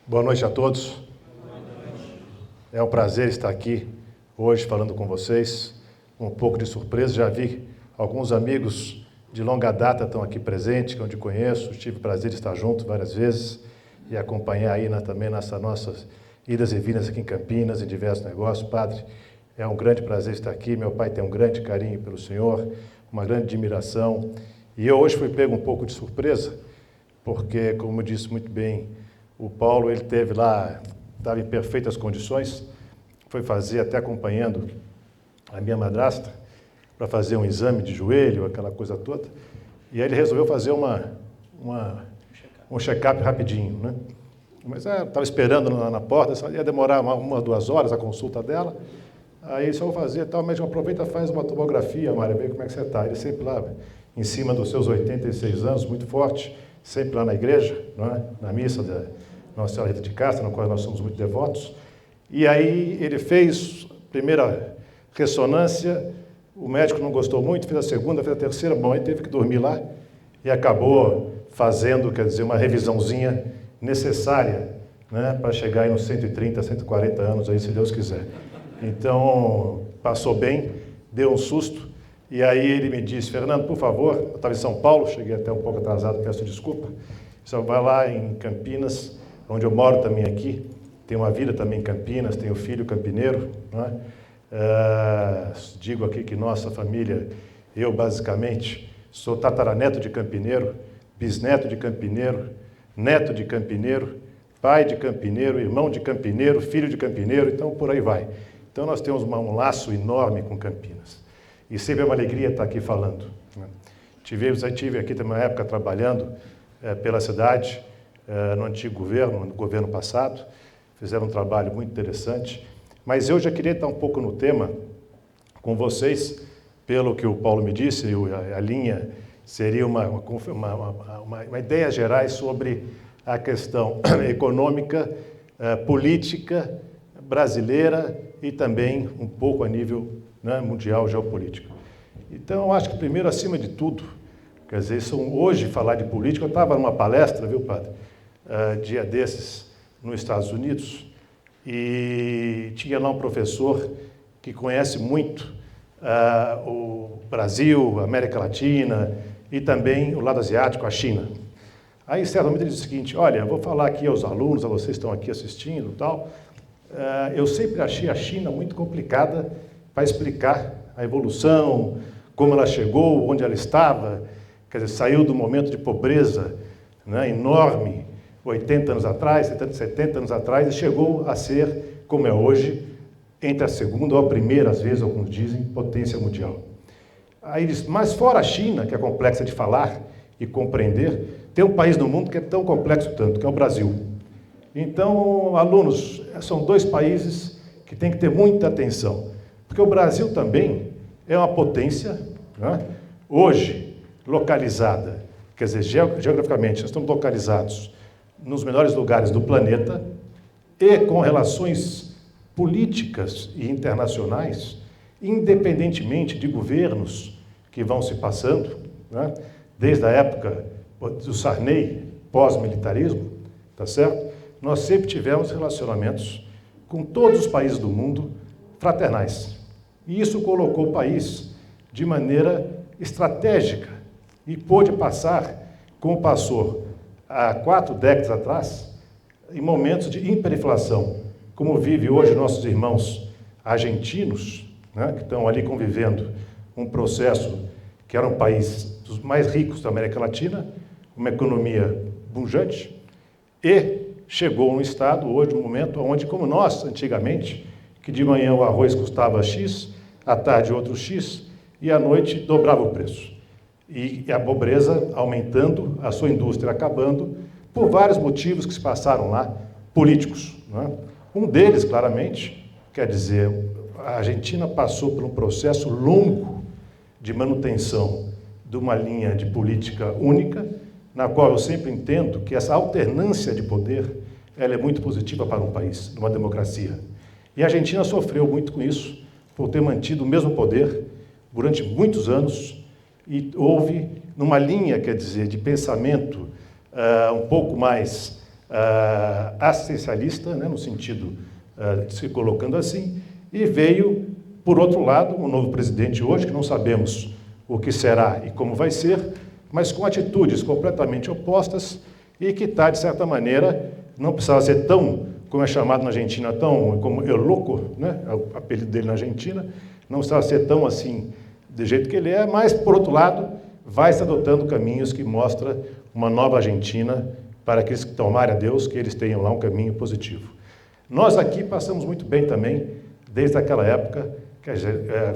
Boa noite a todos. É um prazer estar aqui hoje falando com vocês. Um pouco de surpresa, já vi alguns amigos de longa data estão aqui presentes, que eu te conheço, tive o prazer de estar junto várias vezes e acompanhar aí também nessas nossas idas e vindas aqui em Campinas, em diversos negócios. Padre, é um grande prazer estar aqui. Meu pai tem um grande carinho pelo senhor, uma grande admiração. E eu hoje fui pego um pouco de surpresa, porque, como disse muito bem o Paulo, ele esteve lá, estava em perfeitas condições, foi fazer, até acompanhando a minha madrasta, para fazer um exame de joelho, aquela coisa toda, e aí ele resolveu fazer um check-up rapidinho, né? Mas estava esperando na porta, ia demorar uma 2 horas a consulta dela, aí só vou fazer tal, mas aproveita e faz uma tomografia, Mária, vê como é que você está. Ele sempre lá, em cima dos seus 86 anos, muito forte, sempre lá na igreja, não é? Na missa da Nossa Senhora Rita de Castro, na qual nós somos muito devotos. E aí ele fez a primeira ressonância, o médico não gostou muito, fez a segunda, fez a terceira, bom, ele teve que dormir lá e acabou fazendo, quer dizer, uma revisãozinha necessária, né, para chegar aí nos 130, 140 anos, aí, se Deus quiser. Então, passou bem, deu um susto, e aí ele me disse, Fernando, por favor, eu estava em São Paulo, cheguei até um pouco atrasado, peço desculpa, só vai lá em Campinas, onde eu moro também aqui, tenho uma vida também em Campinas, tenho filho campineiro, né? Digo aqui que nossa família, eu basicamente sou tataraneto de campineiro, bisneto de campineiro, neto de campineiro, pai de campineiro, irmão de campineiro, filho de campineiro, então por aí vai. Então nós temos um laço enorme com Campinas. E sempre é uma alegria estar aqui falando, né? Tive aqui também uma época trabalhando pela cidade, no antigo governo, no governo passado, fizeram um trabalho muito interessante, mas eu já queria estar um pouco no tema com vocês, pelo que o Paulo me disse, a linha seria uma ideia gerais sobre a questão econômica, política brasileira e também um pouco a nível, né, mundial, geopolítico. Então, eu acho que primeiro, acima de tudo, quer dizer, hoje falar de política, eu estava numa palestra, viu, padre, dia desses, nos Estados Unidos, e tinha lá um professor que conhece muito o Brasil, a América Latina e também o lado asiático, a China. Aí, certamente, ele disse o seguinte, olha, eu vou falar aqui aos alunos, a vocês que estão aqui assistindo e tal, eu sempre achei a China muito complicada para explicar a evolução, como ela chegou, onde ela estava, quer dizer, saiu do momento de pobreza, né, enorme, 80 anos atrás, 70 anos atrás, e chegou a ser, como é hoje, entre a segunda ou a primeira, às vezes, alguns dizem, potência mundial. Aí ele diz, mas fora a China, que é complexa de falar e compreender, tem um país no mundo que é tão complexo tanto, que é o Brasil. Então, alunos, são 2 países que têm que ter muita atenção, porque o Brasil também é uma potência, né, hoje, localizada, quer dizer, geograficamente, nós estamos localizados nos melhores lugares do planeta e com relações políticas e internacionais, independentemente de governos que vão se passando, né? Desde a época do Sarney, pós-militarismo, tá certo? Nós sempre tivemos relacionamentos com todos os países do mundo fraternais. E isso colocou o país de maneira estratégica e pôde passar, como passou há 4 décadas atrás, em momentos de hiperinflação, como vive hoje nossos irmãos argentinos, né, que estão ali convivendo um processo que era um país dos mais ricos da América Latina, uma economia pujante, e chegou um estado hoje, um momento onde, como nós, antigamente, que de manhã o arroz custava X, à tarde outro X, e à noite dobrava o preço. E a pobreza aumentando, a sua indústria acabando, por vários motivos que se passaram lá, políticos, né? Um deles, claramente, quer dizer, a Argentina passou por um processo longo de manutenção de uma linha de política única, na qual eu sempre entendo que essa alternância de poder ela é muito positiva para um país, numa democracia. E a Argentina sofreu muito com isso, por ter mantido o mesmo poder durante muitos anos, e houve, numa linha, quer dizer, de pensamento um pouco mais assistencialista, né, no sentido de se colocando assim, e veio, por outro lado, um novo presidente hoje, que não sabemos o que será e como vai ser, mas com atitudes completamente opostas e que está, de certa maneira, não precisava ser tão, como é chamado na Argentina, tão como El Loco, né, é o apelido dele na Argentina, não precisava ser tão assim, do jeito que ele é, mas, por outro lado, vai se adotando caminhos que mostram uma nova Argentina para aqueles que tomarem a Deus, que eles tenham lá um caminho positivo. Nós aqui passamos muito bem também, desde aquela época,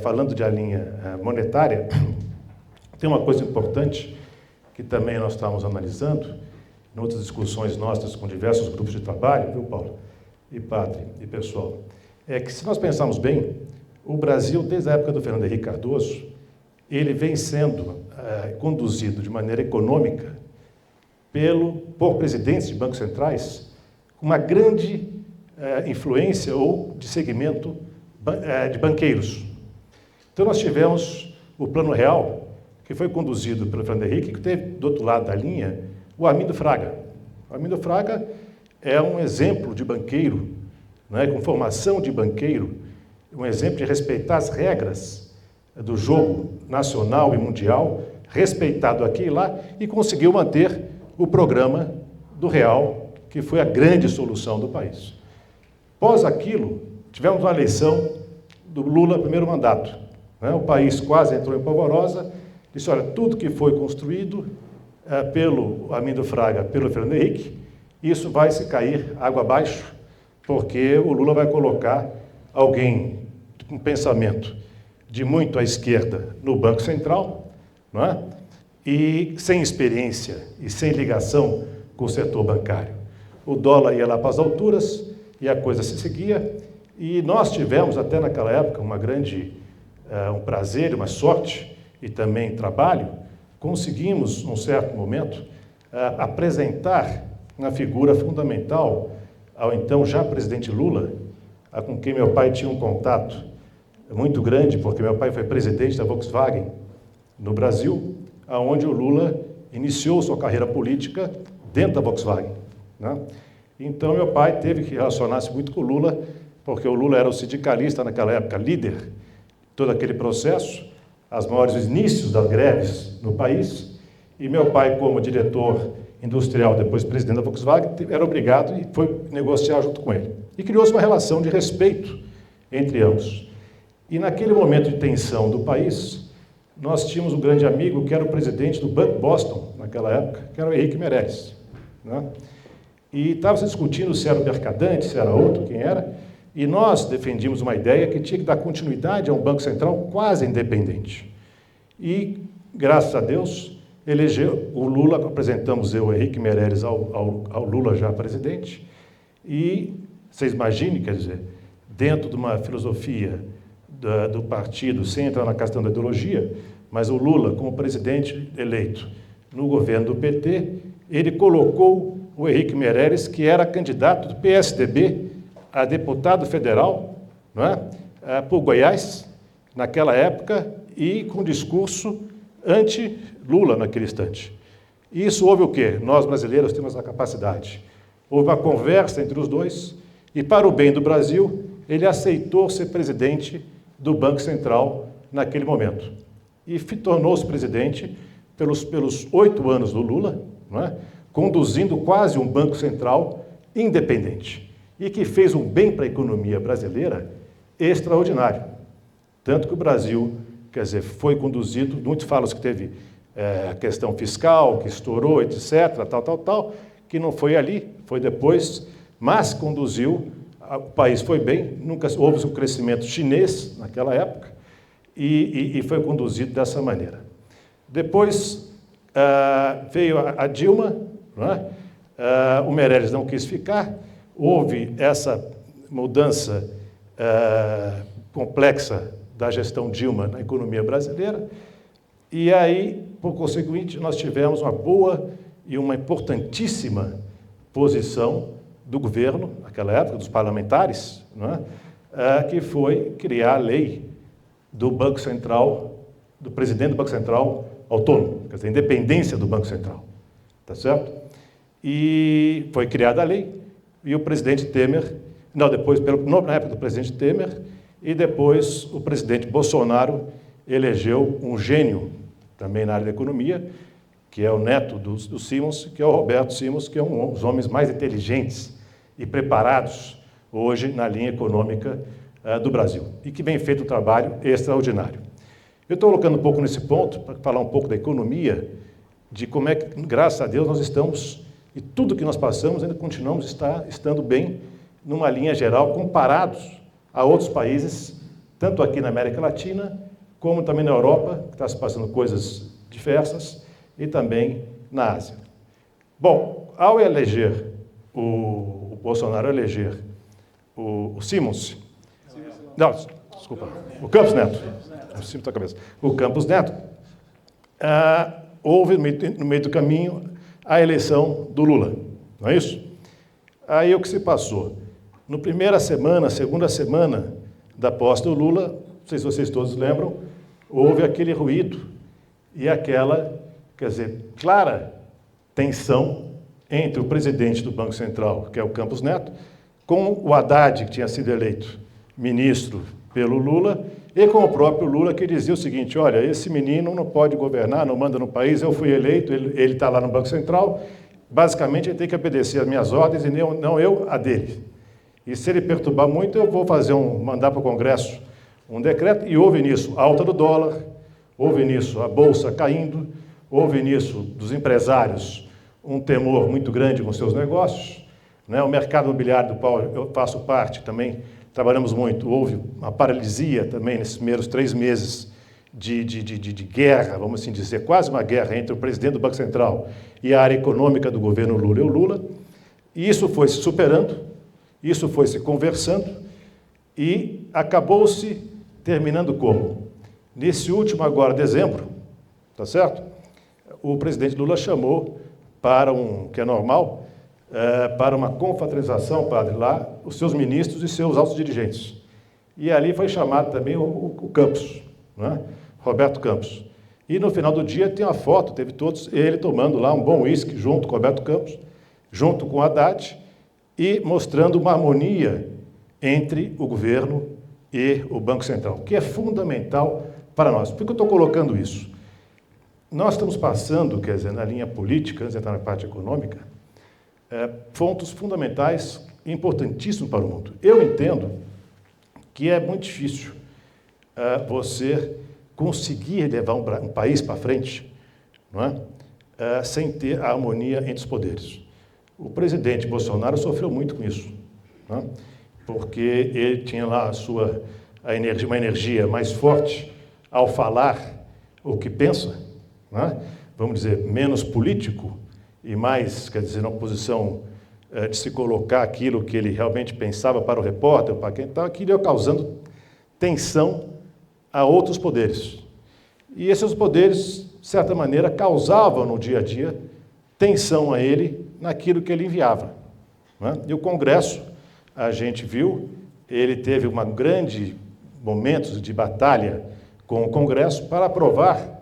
falando de a linha monetária, tem uma coisa importante que também nós estávamos analisando, em outras discussões nossas com diversos grupos de trabalho, viu, Paulo? E Padre, e pessoal, é que se nós pensarmos bem, o Brasil, desde a época do Fernando Henrique Cardoso, ele vem sendo conduzido de maneira econômica por presidentes de bancos centrais com uma grande influência ou de segmento de banqueiros. Então nós tivemos o Plano Real, que foi conduzido pelo Fernando Henrique, que teve do outro lado da linha o Armindo Fraga. O Armindo Fraga é um exemplo de banqueiro, né, com formação de banqueiro, um exemplo de respeitar as regras do jogo nacional e mundial, respeitado aqui e lá, e conseguiu manter o programa do Real, que foi a grande solução do país. Após aquilo, tivemos uma eleição do Lula, primeiro mandato. Né? O país quase entrou em polvorosa, disse, olha, tudo que foi construído pelo Armindo Fraga, pelo Fernando Henrique, isso vai se cair água abaixo, porque o Lula vai colocar alguém com pensamento de muito à esquerda no Banco Central, não é? E sem experiência e sem ligação com o setor bancário. O dólar ia lá para as alturas e a coisa se seguia, e nós tivemos até naquela época um prazer, uma sorte e também trabalho, conseguimos, num certo momento, apresentar uma figura fundamental ao então já presidente Lula, com quem meu pai tinha um contato muito grande, porque meu pai foi presidente da Volkswagen no Brasil, onde o Lula iniciou sua carreira política dentro da Volkswagen, né? Então, meu pai teve que relacionar-se muito com o Lula, porque o Lula era o sindicalista naquela época, líder de todo aquele processo, os maiores inícios das greves no país, e meu pai, como diretor industrial, depois presidente da Volkswagen, era obrigado e foi negociar junto com ele. E criou-se uma relação de respeito entre ambos. E naquele momento de tensão do país, nós tínhamos um grande amigo que era o presidente do Banco Boston, naquela época, que era o Henrique Meirelles, né? E estava se discutindo se era o Mercadante, se era outro, quem era, e nós defendíamos uma ideia que tinha que dar continuidade a um Banco Central quase independente. E, graças a Deus, elegeu o Lula, apresentamos eu, o Henrique Meirelles, ao Lula já presidente, e vocês imaginem, quer dizer, dentro de uma filosofia do partido, sem entrar na questão da ideologia, mas o Lula, como presidente eleito no governo do PT, ele colocou o Henrique Meirelles, que era candidato do PSDB a deputado federal, não é? Por Goiás, naquela época, e com discurso anti-Lula naquele instante. E isso houve o quê? Nós, brasileiros, temos a capacidade. Houve uma conversa entre os dois, e para o bem do Brasil, ele aceitou ser presidente do Banco Central naquele momento. E tornou-se presidente pelos 8 anos do Lula, não é? Conduzindo quase um Banco Central independente, e que fez um bem para a economia brasileira extraordinário. Tanto que o Brasil, quer dizer, foi conduzido, muitos falam que teve a questão fiscal, que estourou, etc., tal, que não foi ali, foi depois, mas conduziu, o país foi bem, nunca houve um crescimento chinês naquela época, e foi conduzido dessa maneira. Depois veio a Dilma, não é? O Meirelles não quis ficar, houve essa mudança complexa da gestão Dilma na economia brasileira, e aí, por conseguinte, nós tivemos uma boa e uma importantíssima posição do governo, naquela época, dos parlamentares, não é? Que foi criar a lei do Banco Central, do presidente do Banco Central autônomo, quer dizer, a independência do Banco Central, tá certo? e foi criada a lei, e o presidente Temer, não, depois, na época do presidente Temer, e depois o presidente Bolsonaro elegeu um gênio, também na área da economia, que é o neto do Simons, que é o Roberto Simons, que é um dos homens mais inteligentes e preparados hoje na linha econômica do Brasil, e que vem feito um trabalho extraordinário. Eu estou colocando um pouco nesse ponto, para falar um pouco da economia, de como é que, graças a Deus, nós estamos, e tudo que nós passamos, ainda continuamos estando bem, numa linha geral, comparados a outros países, tanto aqui na América Latina, como também na Europa, que está se passando coisas diversas, e também na Ásia. Bom, ao eleger o Bolsonaro eleger o Simons, não, desculpa, o Campos Neto, o Simons da cabeça, o Campos Neto, houve no meio do caminho a eleição do Lula, não é isso? Aí o que se passou? No primeira semana, segunda semana da posse do Lula, não sei se vocês todos lembram, houve aquele ruído e aquela, quer dizer, clara tensão entre o presidente do Banco Central, que é o Campos Neto, com o Haddad, que tinha sido eleito ministro pelo Lula, e com o próprio Lula, que dizia o seguinte: olha, esse menino não pode governar, não manda no país, eu fui eleito, ele está lá no Banco Central, basicamente ele tem que obedecer às minhas ordens e não eu a dele. E se ele perturbar muito, eu vou mandar para o Congresso um decreto, e houve nisso a alta do dólar, houve nisso a Bolsa caindo, houve nisso dos empresários um temor muito grande com seus negócios, né? O mercado imobiliário do qual eu faço parte também, trabalhamos muito, houve uma paralisia também nesses primeiros 3 meses de guerra, vamos assim dizer, quase uma guerra entre o presidente do Banco Central e a área econômica do governo Lula e o Lula, e isso foi se superando, isso foi se conversando e acabou-se terminando como? Nesse último agora, dezembro, tá certo? O presidente Lula chamou para que é normal, para uma confraternização, padre, lá, os seus ministros e seus altos dirigentes. E ali foi chamado também o Campos, né? Roberto Campos. E no final do dia tem uma foto, teve todos, ele tomando lá um bom uísque junto com o Roberto Campos, junto com o Haddad, e mostrando uma harmonia entre o governo e o Banco Central, que é fundamental para nós. Por que eu estou colocando isso? Nós estamos passando, quer dizer, na linha política, antes de entrar na parte econômica, pontos fundamentais e importantíssimos para o mundo. Eu entendo que é muito difícil você conseguir levar um país para frente, não é? Sem ter a harmonia entre os poderes. O presidente Bolsonaro sofreu muito com isso, né? Porque ele tinha lá uma energia mais forte ao falar o que pensa, né? Vamos dizer, menos político e mais, quer dizer, na posição de se colocar aquilo que ele realmente pensava para o repórter, para quem estava, aquilo ia causando tensão a outros poderes. E esses poderes, de certa maneira, causavam no dia a dia tensão a ele naquilo que ele enviava, né? E o Congresso, a gente viu, ele teve grande momentos de batalha com o Congresso para aprovar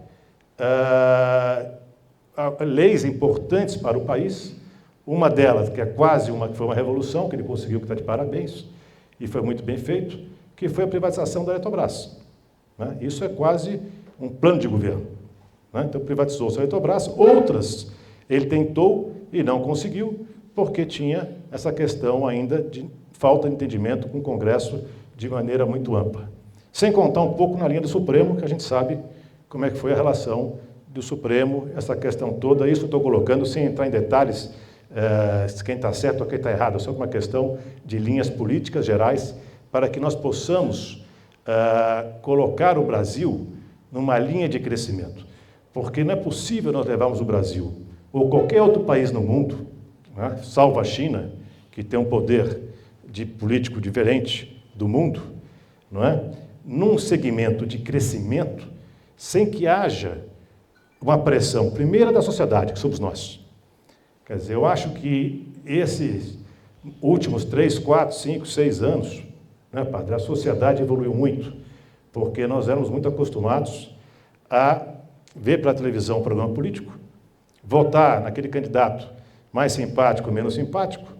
leis importantes para o país. Uma delas, que é quase que foi uma revolução, que ele conseguiu, que está de parabéns, e foi muito bem feito, que foi a privatização da Eletrobras, né? Isso é quase um plano de governo, né? Então, privatizou-se a Eletrobras. Outras ele tentou e não conseguiu, porque tinha essa questão ainda de falta de entendimento com o Congresso de maneira muito ampla. Sem contar um pouco na linha do Supremo, que a gente sabe como é que foi a relação do Supremo, essa questão toda. Isso eu estou colocando sem entrar em detalhes, quem está certo ou quem está errado, é só uma questão de linhas políticas gerais para que nós possamos colocar o Brasil numa linha de crescimento. Porque não é possível nós levarmos o Brasil ou qualquer outro país no mundo, né, salvo a China, que tem um poder político diferente do mundo, não é? Num segmento de crescimento, sem que haja uma pressão, primeira da sociedade, que somos nós. Quer dizer, eu acho que esses últimos 3, 4, 5, 6 anos, né, padre, a sociedade evoluiu muito, porque nós éramos muito acostumados a ver pela televisão um programa político, votar naquele candidato mais simpático, menos simpático,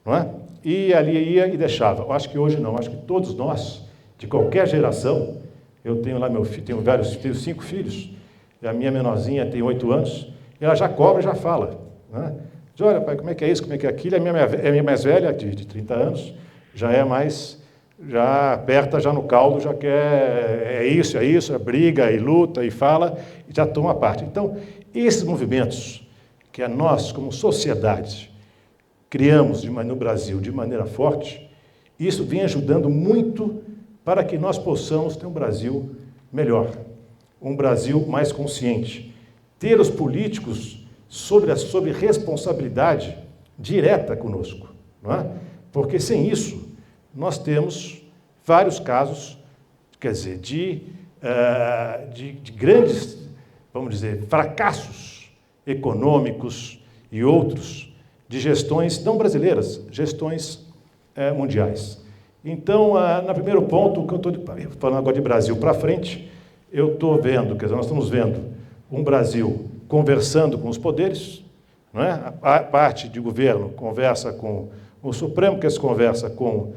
não é? E ali ia e deixava. Eu acho que hoje não, acho que todos nós, de qualquer geração, eu tenho lá meu filho, tenho 5 filhos, e a minha menorzinha tem 8 anos, e ela já cobra e já fala, né? Diz, olha, pai, como é que é isso, como é que é aquilo? A minha mais velha, de 30 anos, já aperta já no caldo, já quer, é isso, briga e luta e fala, e já toma parte. Então, esses movimentos que nós, como sociedade, criamos no Brasil de maneira forte, isso vem ajudando muito para que nós possamos ter um Brasil melhor, um Brasil mais consciente, ter os políticos sob responsabilidade direta conosco, não é? Porque sem isso nós temos vários casos, quer dizer, de grandes, vamos dizer, fracassos econômicos e outros de gestões não brasileiras, gestões mundiais. Então, no primeiro ponto, que eu estou falando agora de Brasil para frente, eu estou vendo, quer dizer, nós estamos vendo um Brasil conversando com os poderes, não é? A parte de governo conversa com o Supremo, que se conversa com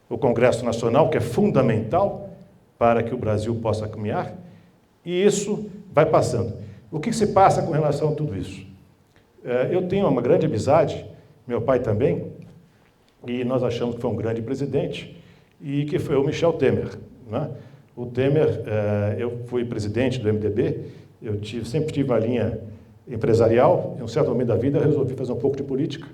o Congresso Nacional, que é fundamental para que o Brasil possa caminhar, e isso vai passando. O que se passa com relação a tudo isso? Eu tenho uma grande amizade, meu pai também, e nós achamos que foi um grande presidente, e que foi o Michel Temer, né? O Temer, eu fui presidente do MDB, sempre tive uma linha empresarial, em um certo momento da vida eu resolvi fazer um pouco de política,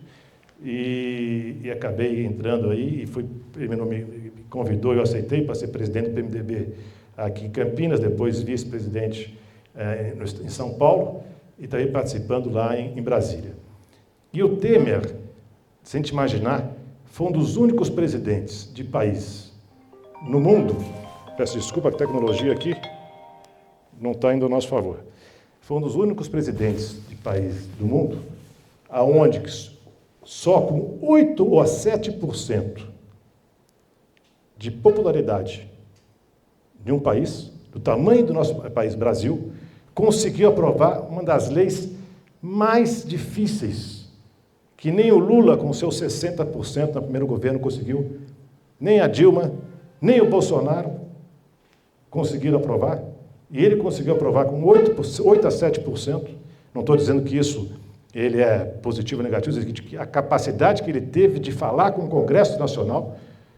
e acabei entrando aí, ele me convidou, eu aceitei para ser presidente do MDB aqui em Campinas, depois vice-presidente em São Paulo, e também participando lá em Brasília. E o Temer, se a gente imaginar, foi um dos únicos presidentes de país no mundo, peço desculpa, a tecnologia aqui não está indo a nosso favor, foi um dos únicos presidentes de país do mundo, aonde só com 8 ou 7% de popularidade de um país, do tamanho do nosso país, Brasil, conseguiu aprovar uma das leis mais difíceis, que nem o Lula, com seus 60% no primeiro governo, conseguiu, nem a Dilma, nem o Bolsonaro conseguiram aprovar, e ele conseguiu aprovar com 8 a 7%. Não estou dizendo que isso ele é positivo ou negativo, que a capacidade que ele teve de falar com o Congresso Nacional,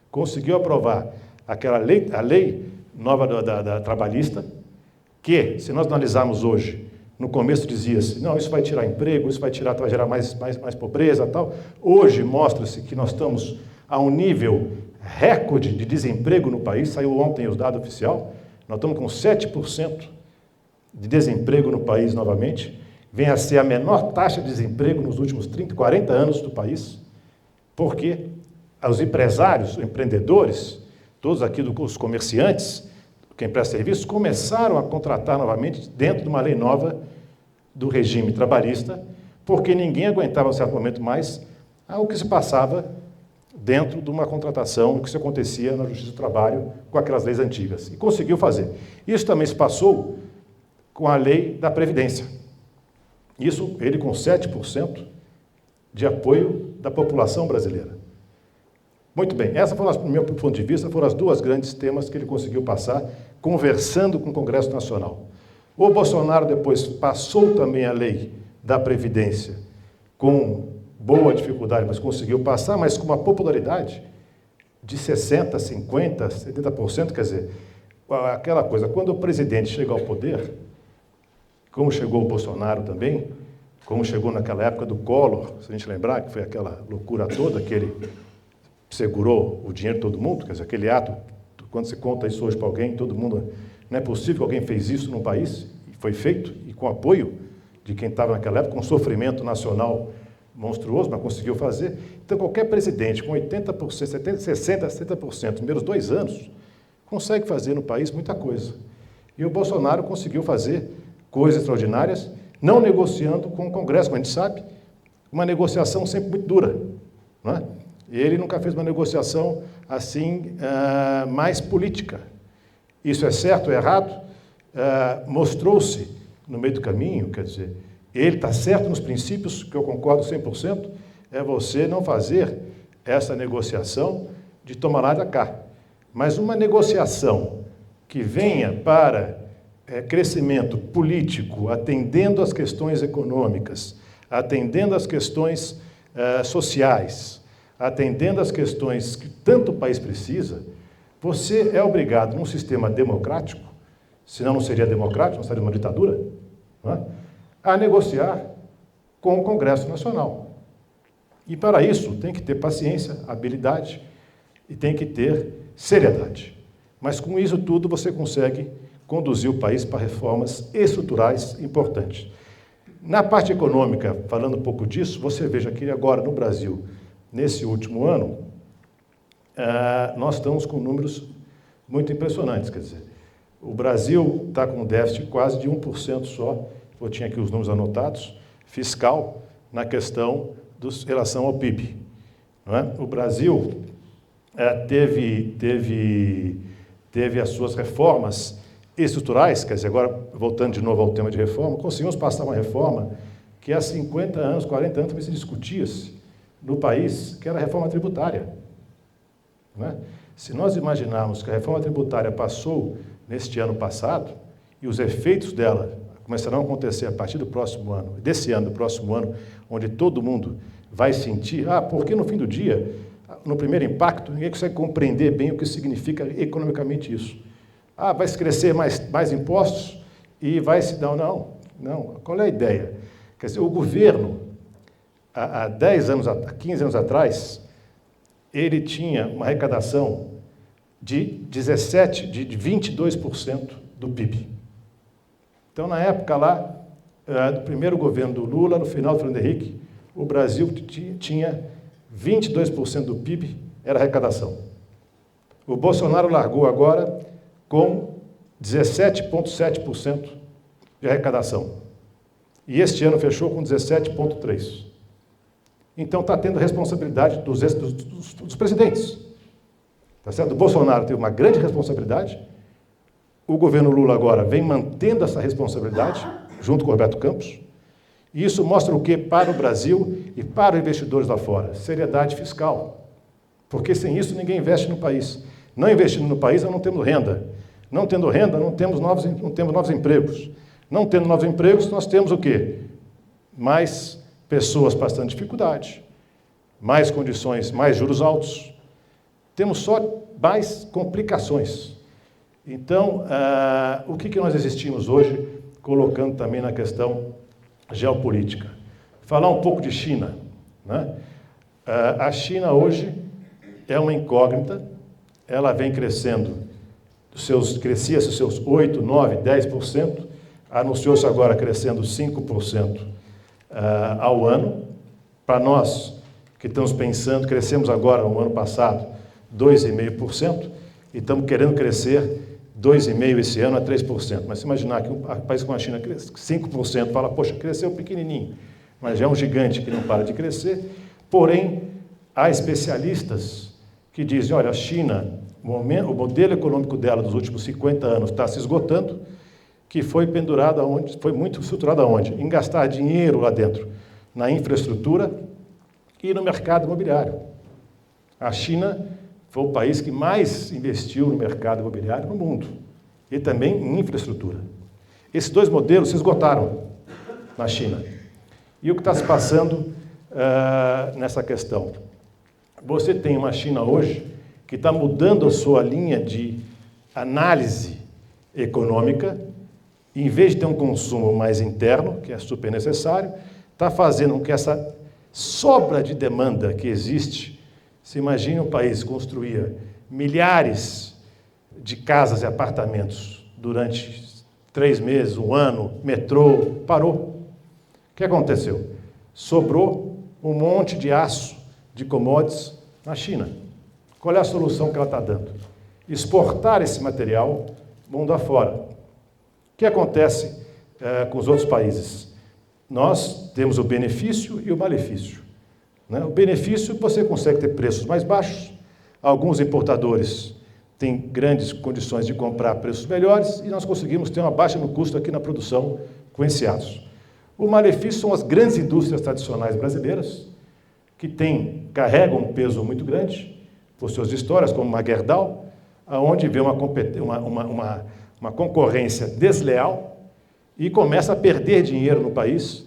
conseguiu aprovar aquela lei, a lei nova da trabalhista, que, se nós analisarmos hoje, no começo dizia-se, não, isso vai tirar emprego, isso vai gerar mais pobreza e tal. Hoje mostra-se que nós estamos a um nível recorde de desemprego no país, saiu ontem os dados oficiais, nós estamos com 7% de desemprego no país novamente, vem a ser a menor taxa de desemprego nos últimos 30, 40 anos do país, porque os empresários, os empreendedores, todos aqui os comerciantes, quem presta serviços, começaram a contratar novamente dentro de uma lei nova do regime trabalhista, porque ninguém aguentava, em certo momento, mais o que se passava dentro de uma contratação, o que se acontecia na Justiça do Trabalho com aquelas leis antigas. E conseguiu fazer. Isso também se passou com a lei da Previdência. Isso, ele com 7% de apoio da população brasileira. Muito bem, essa foi, do meu ponto de vista, foram as duas grandes temas que ele conseguiu passar, conversando com o Congresso Nacional. O Bolsonaro depois passou também a lei da Previdência, com boa dificuldade, mas conseguiu passar, mas com uma popularidade de 60%, 50%, 70%, quer dizer, aquela coisa, quando o presidente chega ao poder, como chegou o Bolsonaro também, como chegou naquela época do Collor, se a gente lembrar, que foi aquela loucura toda, que ele segurou o dinheiro de todo mundo, quer dizer, aquele ato, quando se conta isso hoje para alguém, todo mundo, não é possível que alguém fez isso num país, e foi feito, e com apoio de quem estava naquela época, com sofrimento nacional monstruoso, mas conseguiu fazer. Então, qualquer presidente com 80%, 70%, 60%, 70% nos primeiros 2 anos, consegue fazer no país muita coisa. E o Bolsonaro conseguiu fazer coisas extraordinárias, não negociando com o Congresso, como a gente sabe, uma negociação sempre muito dura, não é? E ele nunca fez uma negociação assim, mais política. Isso é certo ou errado? Mostrou-se no meio do caminho, quer dizer, ele está certo nos princípios, que eu concordo 100%, é você não fazer essa negociação de toma lá da cá. Mas uma negociação que venha para crescimento político, atendendo às questões econômicas, atendendo às questões sociais, atendendo às questões que tanto o país precisa, você é obrigado, num sistema democrático, senão não seria democrático, não seria uma ditadura, não é? A negociar com o Congresso Nacional. E para isso tem que ter paciência, habilidade e tem que ter seriedade. Mas com isso tudo você consegue conduzir o país para reformas estruturais importantes. Na parte econômica, falando um pouco disso, você veja que agora no Brasil, nesse último ano, nós estamos com números muito impressionantes. Quer dizer, o Brasil está com um déficit quase de 1% só, eu tinha aqui os números anotados, fiscal, na questão em relação ao PIB. Não é? O Brasil teve as suas reformas estruturais, quer dizer, agora voltando de novo ao tema de reforma, conseguimos passar uma reforma que há 50 anos, 40 anos também se discutia-se no país, que era a reforma tributária. Não é? Se nós imaginarmos que a reforma tributária passou neste ano passado, e os efeitos dela começarão a acontecer a partir do próximo ano, desse ano, do próximo ano, onde todo mundo vai sentir, porque no fim do dia, no primeiro impacto, ninguém consegue compreender bem o que significa economicamente isso. Vai se crescer mais impostos e vai se... Não. Qual é a ideia? Quer dizer, o governo, há 10 anos, há 15 anos atrás, ele tinha uma arrecadação de 22% do PIB. Então, na época lá, do primeiro governo do Lula, no final do Fernando Henrique, o Brasil tinha 22% do PIB, era arrecadação. O Bolsonaro largou agora com 17,7% de arrecadação. E este ano fechou com 17,3%. Então, está tendo responsabilidade dos presidentes. Tá certo? O Bolsonaro teve uma grande responsabilidade, o governo Lula agora vem mantendo essa responsabilidade, junto com o Roberto Campos, e isso mostra o quê? Para o Brasil e para os investidores lá fora? Seriedade fiscal. Porque sem isso ninguém investe no país. Não investindo no país, nós não temos renda. Não tendo renda, não temos novos empregos. Não tendo novos empregos, nós temos o quê? Mais pessoas passando dificuldade, mais condições, mais juros altos. Temos só mais complicações. Então, o que nós existimos hoje, colocando também na questão geopolítica? Falar um pouco de China. Né? A China hoje é uma incógnita, ela vem crescendo, crescia seus 8%, 9%, 10%, anunciou-se agora crescendo 5% ao ano. Para nós, que estamos pensando, crescemos agora, no ano passado, 2,5%, e estamos querendo crescer 2,5% esse ano a 3%. Mas se imaginar que um país como a China cresce 5%, fala, poxa, cresceu pequenininho, mas já é um gigante que não para de crescer. Porém, há especialistas que dizem, olha, a China, o modelo econômico dela dos últimos 50 anos está se esgotando, que foi pendurado aonde, foi muito estruturado aonde? Em gastar dinheiro lá dentro, na infraestrutura e no mercado imobiliário. A China foi o país que mais investiu no mercado imobiliário no mundo, e também em infraestrutura. Esses dois modelos se esgotaram na China. E o que está se passando nessa questão? Você tem uma China hoje que está mudando a sua linha de análise econômica, e, em vez de ter um consumo mais interno, que é super necessário, está fazendo com que essa sobra de demanda que existe. Se imagine um país que construía milhares de casas e apartamentos durante 3 meses, 1 ano, metrô, parou. O que aconteceu? Sobrou um monte de aço, de commodities na China. Qual é a solução que ela está dando? Exportar esse material mundo afora. O que acontece com os outros países? Nós temos o benefício e o malefício. Né? O benefício, você consegue ter preços mais baixos, alguns importadores têm grandes condições de comprar a preços melhores e nós conseguimos ter uma baixa no custo aqui na produção com esse aço. O malefício são as grandes indústrias tradicionais brasileiras, que carregam um peso muito grande, por suas histórias, como a Gerdau, onde vê uma concorrência desleal e começa a perder dinheiro no país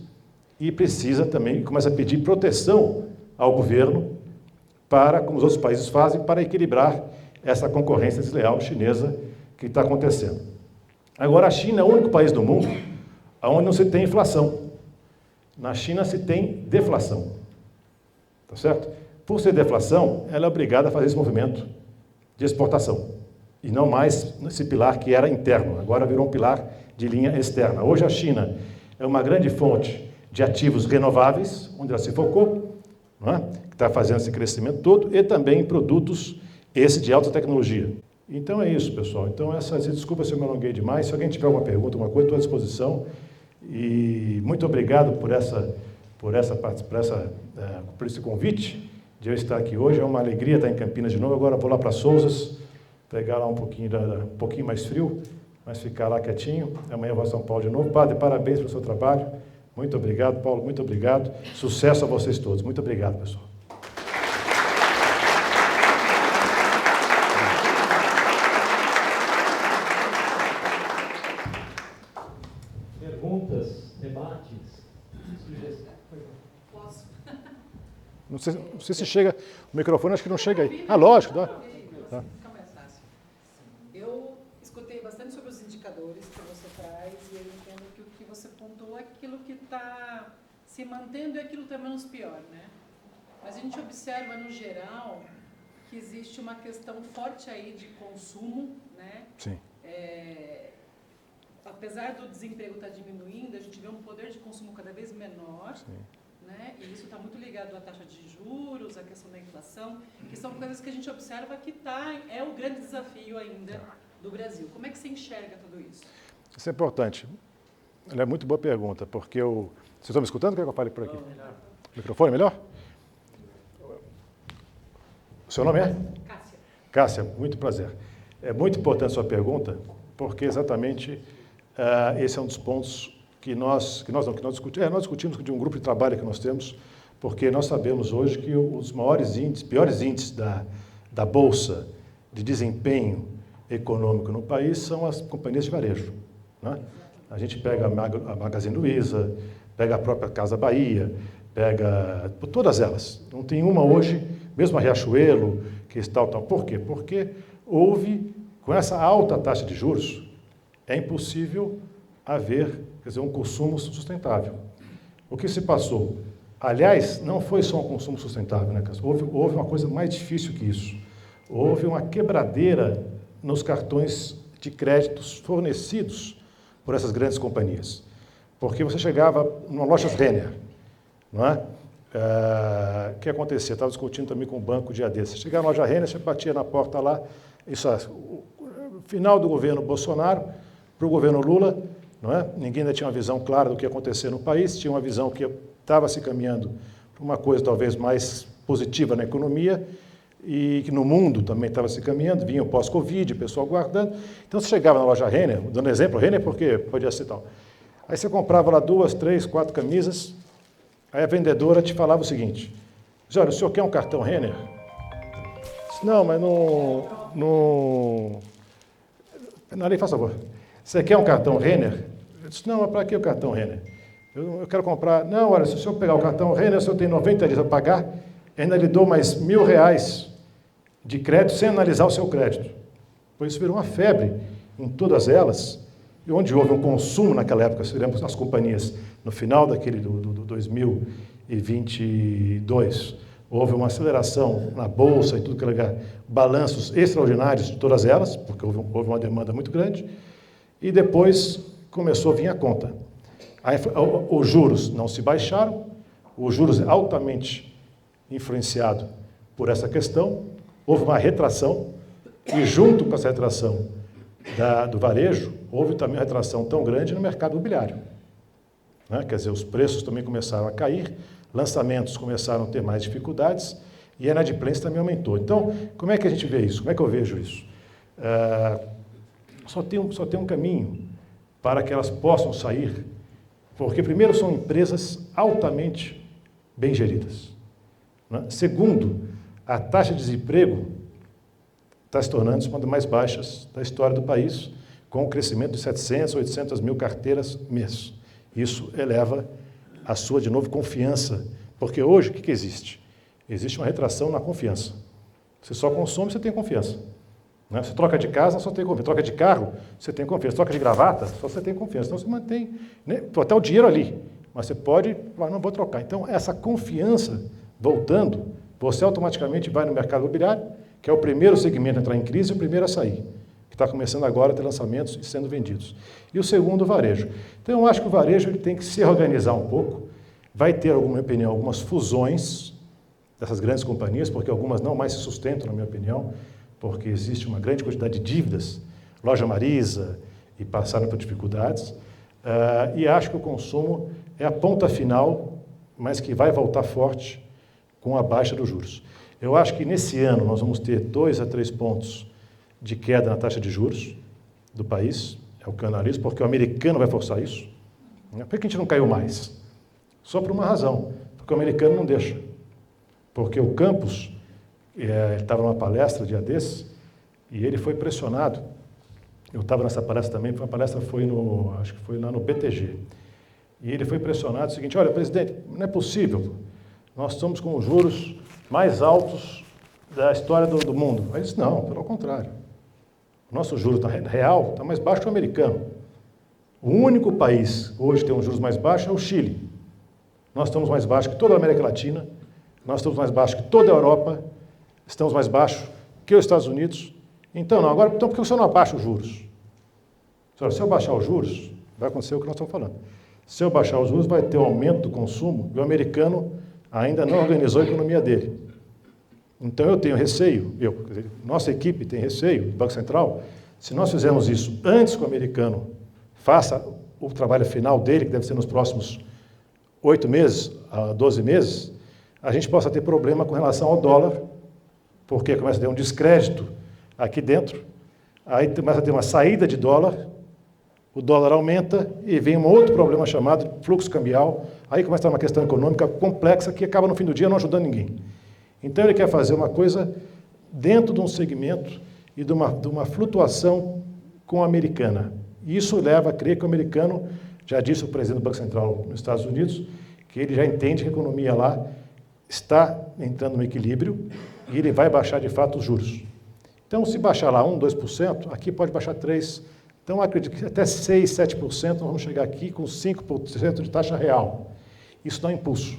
e precisa também, começa a pedir proteção ao governo para, como os outros países fazem, para equilibrar essa concorrência desleal chinesa que está acontecendo. Agora, a China é o único país do mundo onde não se tem inflação. Na China se tem deflação. Tá certo? Por ser deflação, ela é obrigada a fazer esse movimento de exportação. E não mais esse pilar que era interno, agora virou um pilar de linha externa. Hoje a China é uma grande fonte de ativos renováveis, onde ela se focou, não é? Que está fazendo esse crescimento todo, e também em produtos, esse de alta tecnologia. Então é isso, pessoal. Então, desculpa se eu me alonguei demais. Se alguém tiver alguma pergunta, alguma coisa, estou à disposição. E muito obrigado por esse convite de eu estar aqui hoje. É uma alegria estar em Campinas de novo. Agora vou lá para Souzas, pegar lá um pouquinho mais frio, mas ficar lá quietinho. Amanhã vou a São Paulo de novo. Padre, parabéns pelo seu trabalho. Muito obrigado, Paulo, muito obrigado. Sucesso a vocês todos. Muito obrigado, pessoal. Perguntas, debates, sugestões? Posso? Não sei se chega, o microfone acho que não chega aí. Ah, lógico, dá. Tá. Fica mais fácil. Eu escutei bastante sobre os indicadores que você traz e eu entendo que o que você pontuou é aquilo que está se mantendo e aquilo que está menos pior, né? Mas a gente observa, no geral, que existe uma questão forte aí de consumo, né? Sim. Apesar do desemprego estar diminuindo, a gente vê um poder de consumo cada vez menor. Sim. Né? E isso está muito ligado à taxa de juros, à questão da inflação, que são coisas que a gente observa que é o grande desafio ainda do Brasil. Como é que você enxerga tudo isso? Isso é importante. É muito boa pergunta, porque vocês estão me escutando? Quer que eu fale por aqui? Não, melhor. Microfone, melhor? O seu nome é? Cássia. Cássia, muito prazer. É muito importante a sua pergunta, porque exatamente esse é um dos pontos que nós discutimos. Nós discutimos de um grupo de trabalho que nós temos, porque nós sabemos hoje que os piores índices da Bolsa de desempenho econômico no país são as companhias de varejo. Né? A gente pega a Magazine Luiza, pega a própria Casa Bahia, pega todas elas. Não tem uma hoje, mesmo a Riachuelo, que está tal. Por quê? Porque com essa alta taxa de juros, é impossível haver, um consumo sustentável. O que se passou? Aliás, não foi só um consumo sustentável, né, Cássio? Houve uma coisa mais difícil que isso. Houve uma quebradeira nos cartões de créditos fornecidos por essas grandes companhias. Porque você chegava numa loja Renner, não é? O que acontecia? Estava discutindo também com o banco dia desse. Você chegava na loja Renner, você batia na porta lá, final do governo Bolsonaro para o governo Lula, não é? Ninguém ainda tinha uma visão clara do que ia acontecer no país, tinha uma visão que estava se caminhando para uma coisa talvez mais positiva na economia e que no mundo também estava se caminhando, vinha o pós-Covid, o pessoal guardando. Então você chegava na loja Renner, dando exemplo, Renner porque podia ser tal. Aí você comprava lá 2, 3, 4 camisas, aí a vendedora te falava o seguinte: olha, o senhor quer um cartão Renner? Não, mas não... Nari, faz favor. Você quer um cartão Renner? Eu disse, não, mas para que o cartão Renner? Eu quero comprar... Não, olha, se o senhor pegar o cartão Renner, o senhor tem 90 dias para pagar, ainda lhe dou mais R$1.000 de crédito sem analisar o seu crédito. Pois isso virou uma febre em todas elas, e onde houve um consumo naquela época, se lembra, as companhias, no final do 2022, houve uma aceleração na Bolsa e tudo que lugar, balanços extraordinários de todas elas, porque houve uma demanda muito grande, e depois começou a vir a conta. Os juros não se baixaram, os juros altamente influenciado por essa questão, houve uma retração, e junto com essa retração do varejo, houve também uma retração tão grande no mercado imobiliário. Né? Quer dizer, os preços também começaram a cair, lançamentos começaram a ter mais dificuldades, e a inadimplência também aumentou. Então, como é que a gente vê isso? Como é que eu vejo isso? Só tem um caminho para que elas possam sair Porque, primeiro, são empresas altamente bem geridas. Né? Segundo, a taxa de desemprego está se tornando uma das mais baixas da história do país, com o crescimento de 700, 800 mil carteiras mês. Isso eleva a sua, de novo, confiança. Porque hoje, o que existe? Existe uma retração na confiança. Você só consome, você tem confiança. Né? Você troca de casa, só tem confiança. Troca de carro, você tem confiança. Troca de gravata, só você tem confiança. Então, você mantém, né, até o dinheiro ali. Mas você pode falar, não vou trocar. Então, essa confiança voltando, você automaticamente vai no mercado imobiliário, que é o primeiro segmento a entrar em crise e o primeiro a sair, que está começando agora a ter lançamentos e sendo vendidos. E o segundo, o varejo. Então, eu acho que o varejo ele tem que se organizar um pouco, vai ter, na minha opinião, algumas fusões dessas grandes companhias, porque algumas não mais se sustentam, na minha opinião, porque existe uma grande quantidade de dívidas, Loja Marisa, e passaram por dificuldades, e acho que o consumo é a ponta final, mas que vai voltar forte com a baixa dos juros. Eu acho que nesse ano nós vamos ter 2 a 3 pontos de queda na taxa de juros do país, é o que eu analiso, porque o americano vai forçar isso. Por que a gente não caiu mais? Só por uma razão, porque o americano não deixa. Porque o Campos, ele estava numa palestra dia desses, e ele foi pressionado. Eu estava nessa palestra também, a palestra acho que foi lá no BTG. E ele foi pressionado o seguinte, olha, presidente, não é possível, nós estamos com os juros mais altos da história do mundo. Ele disse, não, pelo contrário. O nosso juros real está mais baixo que o americano. O único país hoje que tem um juros mais baixos é o Chile. Nós estamos mais baixos que toda a América Latina, nós estamos mais baixos que toda a Europa, estamos mais baixos que os Estados Unidos. Então, por que você não abaixa os juros? Se eu baixar os juros, vai acontecer o que nós estamos falando. Se eu baixar os juros, vai ter um aumento do consumo, e o americano ainda não organizou a economia dele. Então, eu tenho receio, nossa equipe tem receio, do Banco Central, se nós fizermos isso antes que o americano faça o trabalho final dele, que deve ser nos próximos 8 meses a 12 meses, a gente possa ter problema com relação ao dólar, porque começa a ter um descrédito aqui dentro, aí começa a ter uma saída de dólar, o dólar aumenta e vem um outro problema chamado fluxo cambial, aí começa a ter uma questão econômica complexa que acaba no fim do dia não ajudando ninguém. Então ele quer fazer uma coisa dentro de um segmento e de uma flutuação com a americana. E isso leva a crer que o americano, já disse o presidente do Banco Central nos Estados Unidos, que ele já entende que a economia lá está entrando no equilíbrio e ele vai baixar de fato os juros. Então, se baixar lá 1%, 2%, aqui pode baixar 3%. Então, acredito que até 6%, 7% nós vamos chegar aqui com 5% de taxa real. Isso dá um impulso.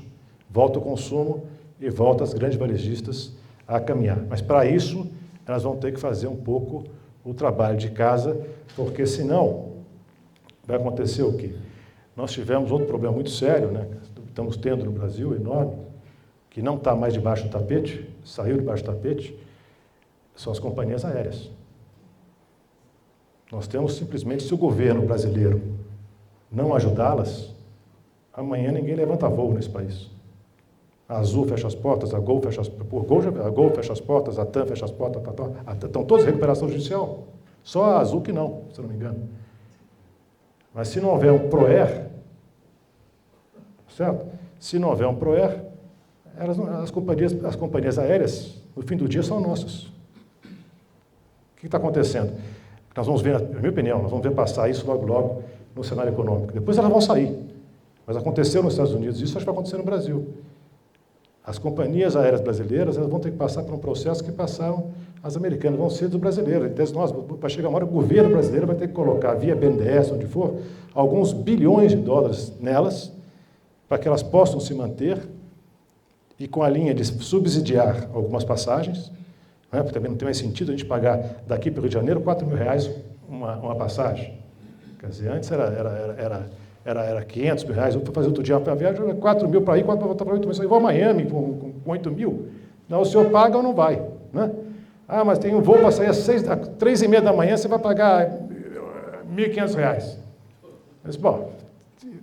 Volta o consumo e volta as grandes varejistas a caminhar. Mas, para isso, elas vão ter que fazer um pouco o trabalho de casa, porque, senão, vai acontecer o quê? Nós tivemos outro problema muito sério, né? Estamos tendo no Brasil, enorme, que não está mais debaixo do tapete, saiu debaixo do tapete, são as companhias aéreas. Nós temos simplesmente, se o governo brasileiro não ajudá-las, amanhã ninguém levanta voo nesse país. A Azul fecha as portas, a Gol fecha as portas, a TAM fecha as portas, estão todas em recuperação judicial. Só a Azul que não, se não me engano. Mas se não houver um PROER, certo? Se não houver um PROER, as companhias aéreas, no fim do dia, são nossas. O que está acontecendo? Nós vamos ver, na minha opinião, nós vamos ver passar isso logo, logo no cenário econômico. Depois elas vão sair. Mas aconteceu nos Estados Unidos, isso acho que vai acontecer no Brasil. As companhias aéreas brasileiras elas vão ter que passar por um processo que passaram as americanas, vão ser dos brasileiros. Então, vai chegar uma hora que o governo brasileiro vai ter que colocar, via BNDES, onde for, alguns bilhões de dólares nelas, para que elas possam se manter, e com a linha de subsidiar algumas passagens, né, porque também não tem mais sentido a gente pagar daqui para o Rio de Janeiro R$4.000 uma passagem. Quer dizer, antes era R$500.000, eu fui fazer outro dia uma viagem, era 4 mil para ir, 4 para voltar para 8 mil. Eu vou a Miami com 8 mil. Não, o senhor paga ou não vai? Né? Ah, mas tem um voo para sair às 3h30 da manhã, você vai pagar R$1.500. Eu disse, bom,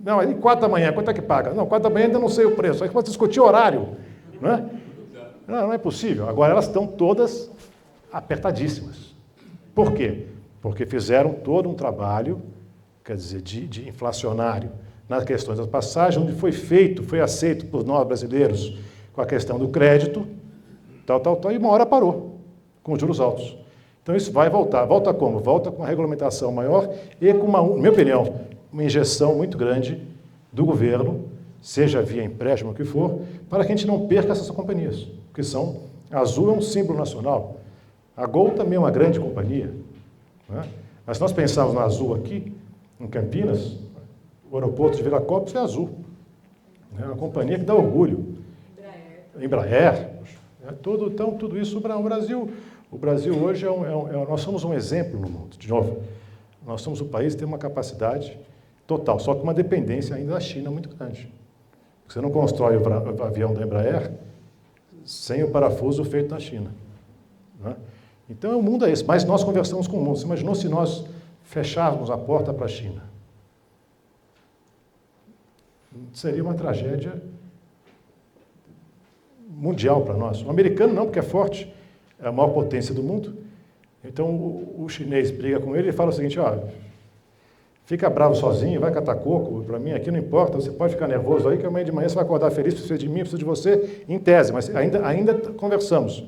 não, aí 4 da manhã, quanto é que paga? Não, 4 da manhã ainda não sei o preço, aí pode discutir horário. Né? Não é possível. Agora elas estão todas apertadíssimas. Por quê? Porque fizeram todo um trabalho, quer dizer, de inflacionário nas questões das passagens, onde foi aceito por nós brasileiros com a questão do crédito, e uma hora parou, com juros altos. Então isso vai voltar. Volta como? Volta com uma regulamentação maior e com na minha opinião, uma injeção muito grande do governo, seja via empréstimo, o que for, para que a gente não perca essas companhias, porque a Azul é um símbolo nacional, a Gol também é uma grande companhia, né? Mas se nós pensarmos na Azul aqui, em Campinas, o aeroporto de Viracopos é Azul, é uma companhia que dá orgulho. Embraer, então tudo isso, o Brasil hoje nós somos um exemplo no mundo, de novo, nós somos um país que tem uma capacidade total, só que uma dependência ainda da China muito grande. Você não constrói o avião da Embraer sem o parafuso feito na China, né? Então o mundo é esse, mas nós conversamos com o mundo. Você imaginou se nós fecharmos a porta para a China? Seria uma tragédia mundial para nós. O americano não, porque é forte, é a maior potência do mundo. Então o chinês briga com ele e fala o seguinte: fica bravo sozinho, vai catar coco, para mim aqui não importa, você pode ficar nervoso aí, que amanhã de manhã você vai acordar feliz, precisa de mim, precisa de você, em tese, mas ainda conversamos.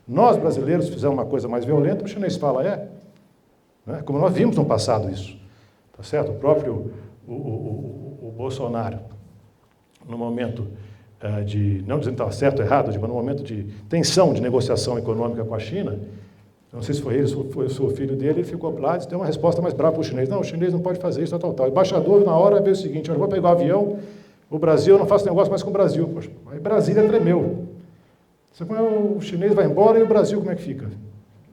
Nós, brasileiros, fizemos uma coisa mais violenta, o chinês fala, né? Como nós vimos no passado isso, tá certo? O próprio o Bolsonaro, no momento não dizendo que estava certo ou errado, mas no momento de tensão de negociação econômica com a China, não sei se foi ele, ou foi o filho dele, ele ficou lá e deu uma resposta mais brava para o chinês. Não, o chinês não pode fazer isso, tal. O embaixador, na hora, veio o seguinte: eu vou pegar o avião, o Brasil, eu não faço negócio mais com o Brasil. Poxa, aí Brasília tremeu. O chinês vai embora e o Brasil como é que fica?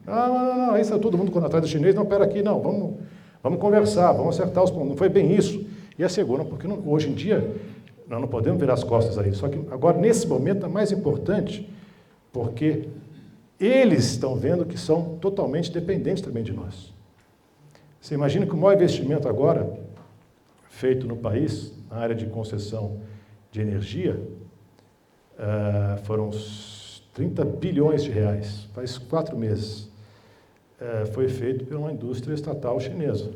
Não, aí está todo mundo atrás do chinês. Não, pera aqui, não, vamos conversar, vamos acertar os pontos. Não foi bem isso. E a segunda, porque hoje em dia nós não podemos virar as costas a isso. Só que agora, nesse momento, é mais importante, porque eles estão vendo que são totalmente dependentes também de nós. Você imagina que o maior investimento agora, feito no país, na área de concessão de energia, foram 30 bilhões de reais, faz 4 meses. Foi feito por uma indústria estatal chinesa,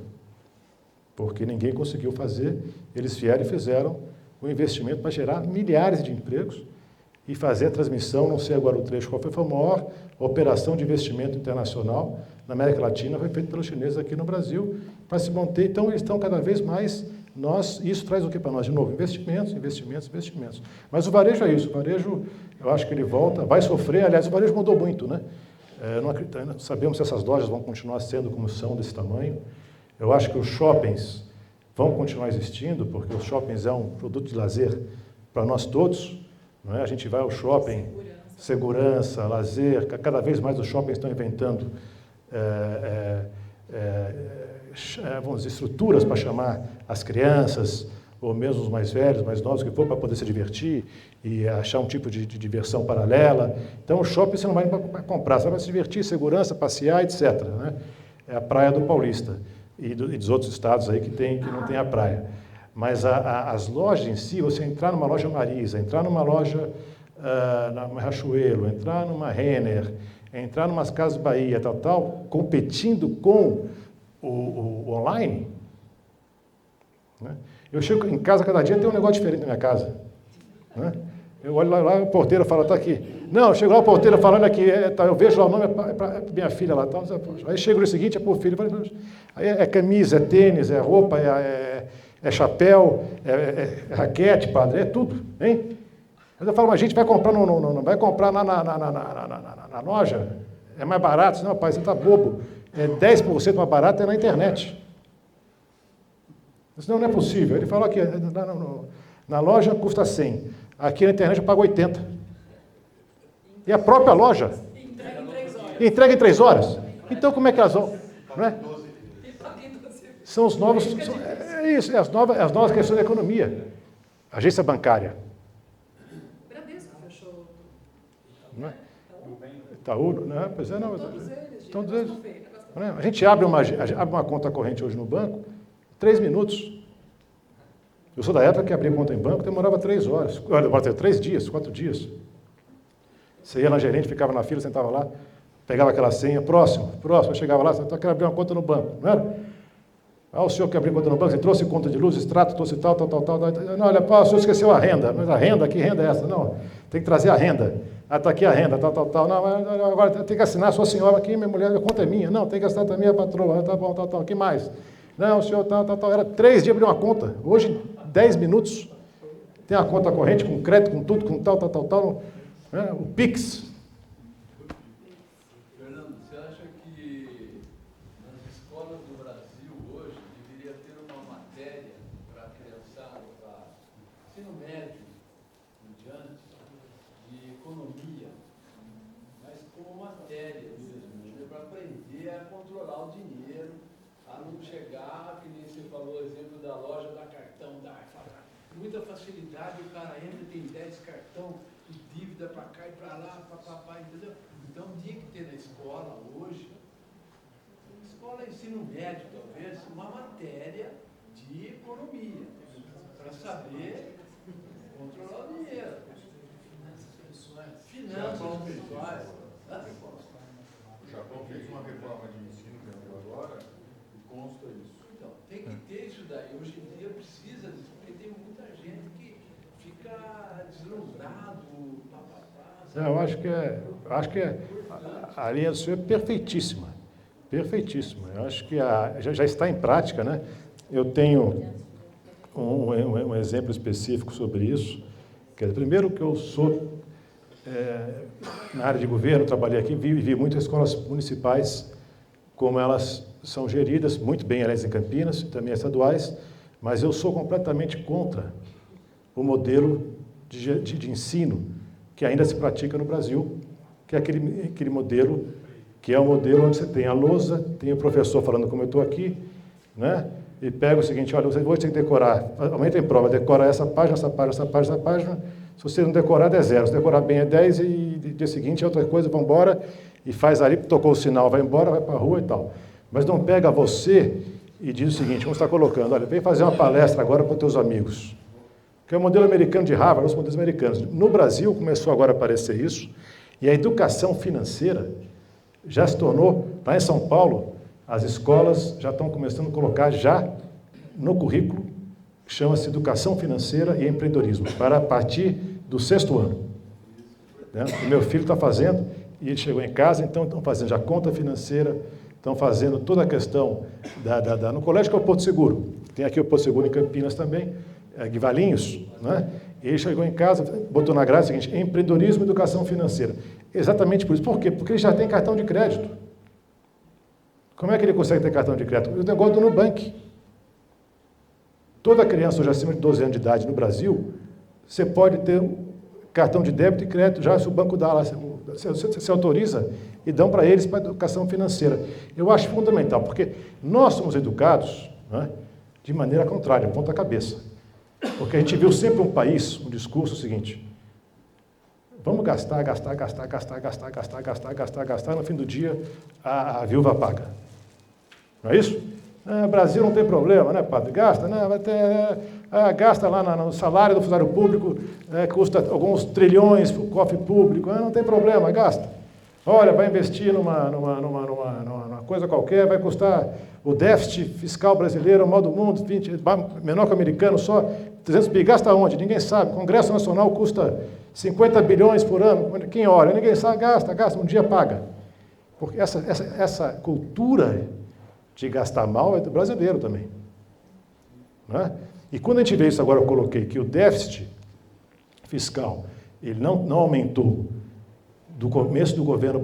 porque ninguém conseguiu fazer, eles vieram e fizeram um investimento para gerar milhares de empregos e fazer a transmissão, não sei agora o trecho qual foi a maior operação de investimento internacional na América Latina, foi feita pelos chineses aqui no Brasil, para se manter. Então, eles estão cada vez mais, isso traz o que para nós? De novo, investimentos. Mas o varejo é isso, o varejo, eu acho que ele volta, vai sofrer, aliás, o varejo mudou muito, né? Não sabemos se essas lojas vão continuar sendo como são, desse tamanho. Eu acho que os shoppings vão continuar existindo, porque os shoppings é um produto de lazer para nós todos, não é? A gente vai ao shopping, segurança, lazer, cada vez mais os shoppings estão inventando vamos dizer, estruturas para chamar as crianças, ou mesmo os mais velhos, mais novos, que for, para poder se divertir e achar um tipo de diversão paralela. Então, o shopping você não vai para comprar, você vai se divertir, segurança, passear, etc., né? É a praia do Paulista e dos outros estados aí que não tem a praia. Mas as lojas em si, você entrar numa loja Marisa, entrar numa loja numa Riachuelo, entrar numa Renner, entrar numas Casas Bahia, tal, competindo com o online, né? Eu chego em casa cada dia, tem um negócio diferente na minha casa, né? Eu olho lá, o porteiro fala, está aqui. Não, eu chego lá, o porteiro fala, olha aqui, eu vejo lá o nome, é para minha filha lá. Tal, aí chego no seguinte, é para o filho. Aí é camisa, é tênis, é roupa, é chapéu, é raquete, padre, é tudo, hein? Mas eu falo, mas a gente vai comprar, não vai comprar na loja, é mais barato. Não, pai, você está bobo, 10% mais barato é na internet. Isso não é possível. Ele falou aqui, na loja custa 100, aqui na internet eu pago 80. E a própria loja entrega em 3 horas. Então como é que elas vão? Não é? São os novos. É as novas questões da economia. Agência bancária. Bradesco fechou. Não é? Itaú, não é? Pois é, não. Todos eles. A gente abre uma conta corrente hoje no banco, 3 minutos. Eu sou da época que abria conta em banco, demorava 3 horas. Olha, 3 dias, 4 dias. Você ia na gerente, ficava na fila, sentava lá, pegava aquela senha, próximo, chegava lá, você quer abrir uma conta no banco, não era? Ah, o senhor que abriu conta no banco, você trouxe conta de luz, extrato, trouxe tal. Não, olha, pá, o senhor esqueceu a renda. Mas a renda, que renda é essa? Não, tem que trazer a renda. Ah, está aqui a renda, tal. Não, agora tem que assinar a sua senhora aqui, minha mulher, a conta é minha. Não, tem que assinar também a patroa. Tá bom, tal. Que mais? Não, o senhor, tal. Era 3 dias abrir uma conta. Hoje, 10 minutos, tem a conta corrente, com crédito, com tudo, com tal. Né? O Pix. Fernando, você acha que nas escolas do Brasil hoje deveria ter uma matéria para a criançada, para ensino médio em diante, de economia, mas como matéria mesmo, para aprender a controlar o dinheiro, a não chegar, que nem você falou, o exemplo da loja da cartão, muita facilidade, o cara entra, tem 10 cartão de dívida para cá e para lá, entendeu? Então, tinha que ter na escola hoje, escola ensino médio talvez, uma matéria de economia, para saber controlar o dinheiro. Finanças pessoais. O Japão fez uma reforma de ensino que entrou agora e consta isso. Então, tem que ter isso daí. Hoje em dia precisa disso, porque tem muita gente que fica deslumbrado, Eu acho que a linha do senhor é perfeitíssima. Eu acho que já está em prática, né? Eu tenho um exemplo específico sobre isso. Primeiro que eu sou, na área de governo, trabalhei aqui, vi muitas escolas municipais, como elas são geridas, muito bem, aliás, em Campinas, também estaduais, mas eu sou completamente contra o modelo de ensino que ainda se pratica no Brasil, que é aquele modelo, que é o modelo onde você tem a lousa, tem o professor falando como eu estou aqui, né? E pega o seguinte, olha, você hoje tem que decorar, aumenta em prova, decora essa página, se você não decorar, é 0, se decorar bem é 10 e dia seguinte é outra coisa, vamos embora, e faz ali, tocou o sinal, vai embora, vai para a rua e tal. Mas não pega você e diz o seguinte, vamos estar colocando, olha, vem fazer uma palestra agora para os teus amigos, que é o modelo americano de Harvard, os modelos americanos. No Brasil começou agora a aparecer isso, e a educação financeira já se tornou, lá em São Paulo, as escolas já estão começando a colocar já no currículo, chama-se Educação Financeira e Empreendedorismo, para a partir do 6º ano. Né? O meu filho está fazendo, e ele chegou em casa, então estão fazendo já conta financeira, estão fazendo toda a questão no colégio que é o Porto Seguro. Tem aqui o Porto Seguro em Campinas também, Guivalinhos, né? Ele chegou em casa, botou na grade o seguinte, empreendedorismo e educação financeira. Exatamente por isso. Por quê? Porque ele já tem cartão de crédito. Como é que ele consegue ter cartão de crédito? O negócio do Nubank. Toda criança hoje acima de 12 anos de idade no Brasil, você pode ter cartão de débito e crédito, já se o banco dá lá, você autoriza e dão para eles para a educação financeira. Eu acho fundamental, porque nós somos educados, né, de maneira contrária, ponta cabeça. Porque a gente viu sempre um país, um discurso seguinte, vamos gastar, no fim do dia a viúva paga. Não é isso? Brasil não tem problema, né, padre? Gasta, né? Gasta lá no salário do funcionário público, custa alguns trilhões para o cofre público, não tem problema, gasta. Olha, vai investir numa coisa qualquer, vai custar o déficit fiscal brasileiro, o maior do mundo, 20, menor que o americano, só 300 bi. Gasta onde? Ninguém sabe. O Congresso Nacional custa 50 bilhões por ano. Quem olha? Ninguém sabe. Gasta, um dia paga. Porque essa cultura de gastar mal é do brasileiro também. Não é? E quando a gente vê isso agora, eu coloquei que o déficit fiscal ele não aumentou do começo do governo,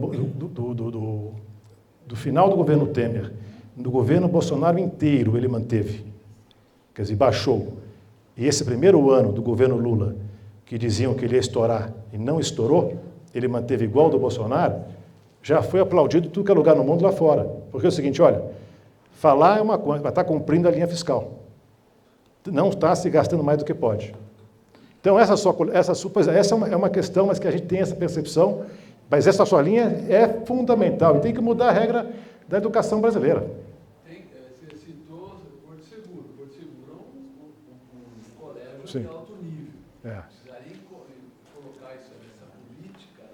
do final do governo Temer, do governo Bolsonaro inteiro ele manteve, quer dizer, baixou. E esse primeiro ano do governo Lula, que diziam que ele ia estourar e não estourou, ele manteve igual do Bolsonaro, já foi aplaudido em tudo que é lugar no mundo lá fora. Porque é o seguinte, olha, falar é uma coisa, mas está cumprindo a linha fiscal. Não está se gastando mais do que pode. Então, essa é uma questão, mas que a gente tem essa percepção, mas essa sua linha é fundamental e tem que mudar a regra da educação brasileira. Você citou Porto Seguro. Porto Seguro é um colégio Sim. de alto nível. É. Precisaria colocar essa política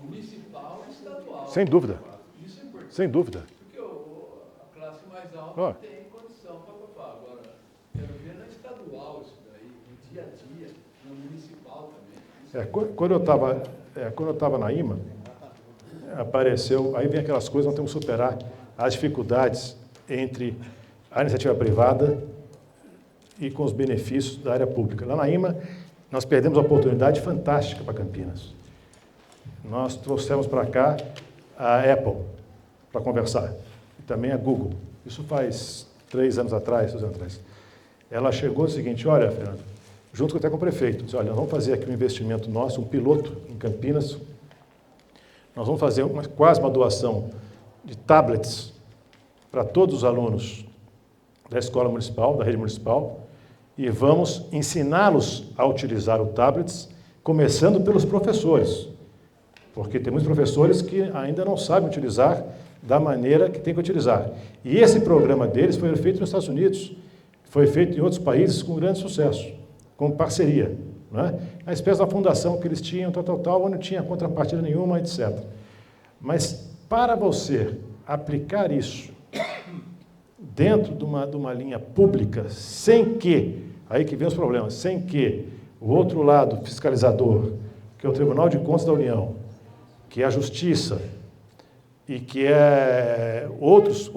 municipal e estadual. Sem dúvida. Isso é importante. Sem dúvida. Porque a classe mais alta tem condição para dia a dia, no municipal também. Quando eu estava na IMA, apareceu, aí vem aquelas coisas, nós temos que superar as dificuldades entre a iniciativa privada e com os benefícios da área pública. Lá na IMA, nós perdemos uma oportunidade fantástica para Campinas. Nós trouxemos para cá a Apple para conversar, e também a Google. Isso faz 2 anos atrás. Ela chegou o seguinte: olha, Fernando, junto até com o prefeito, disse: olha, nós vamos fazer aqui um investimento nosso, um piloto em Campinas. Nós vamos fazer quase uma doação de tablets para todos os alunos da escola municipal, da rede municipal, e vamos ensiná-los a utilizar o tablets, começando pelos professores, porque tem muitos professores que ainda não sabem utilizar da maneira que tem que utilizar. E esse programa deles foi feito nos Estados Unidos, foi feito em outros países com grande sucesso, com parceria. Não é? A espécie da fundação que eles tinham, onde não tinha contrapartida nenhuma, etc. Mas para você aplicar isso dentro de uma linha pública, sem que, aí que vem os problemas, sem que o outro lado fiscalizador, que é o Tribunal de Contas da União, que é a Justiça e que é outros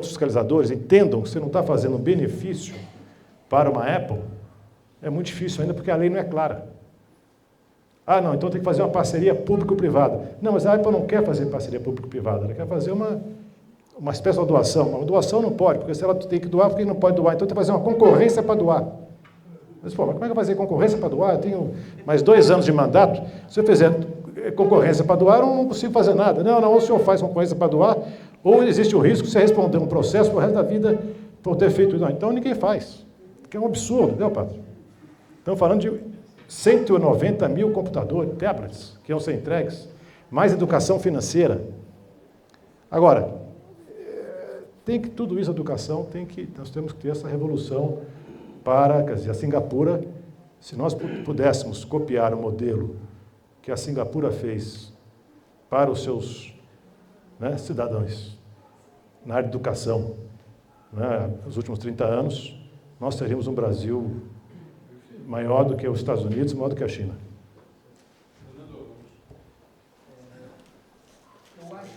fiscalizadores entendam que você não está fazendo um benefício para uma Apple, é muito difícil ainda porque a lei não é clara. Ah, não, então tem que fazer uma parceria público-privada. Não, mas a Apple não quer fazer parceria público-privada, ela quer fazer uma espécie de doação. Uma doação não pode, porque se ela tem que doar, por que não pode doar? Então tem que fazer uma concorrência para doar. Mas, pô, mas como é que eu vou fazer concorrência para doar? Eu tenho mais 2 anos de mandato. Se eu fizer concorrência para doar, eu não consigo fazer nada. Não, ou o senhor faz concorrência para doar, ou existe o risco de você responder um processo pro resto da vida por ter feito isso. Então ninguém faz. Que é um absurdo, né, padre? Estamos falando de 190 mil computadores, tablets, que iam ser entregues, mais educação financeira. Agora, tudo isso, a educação, nós temos que ter essa revolução para, quer dizer, a Singapura, se nós pudéssemos copiar o modelo que a Singapura fez para os seus cidadãos na área de educação, nos últimos 30 anos, nós teríamos um Brasil maior do que os Estados Unidos, maior do que a China. Eu acho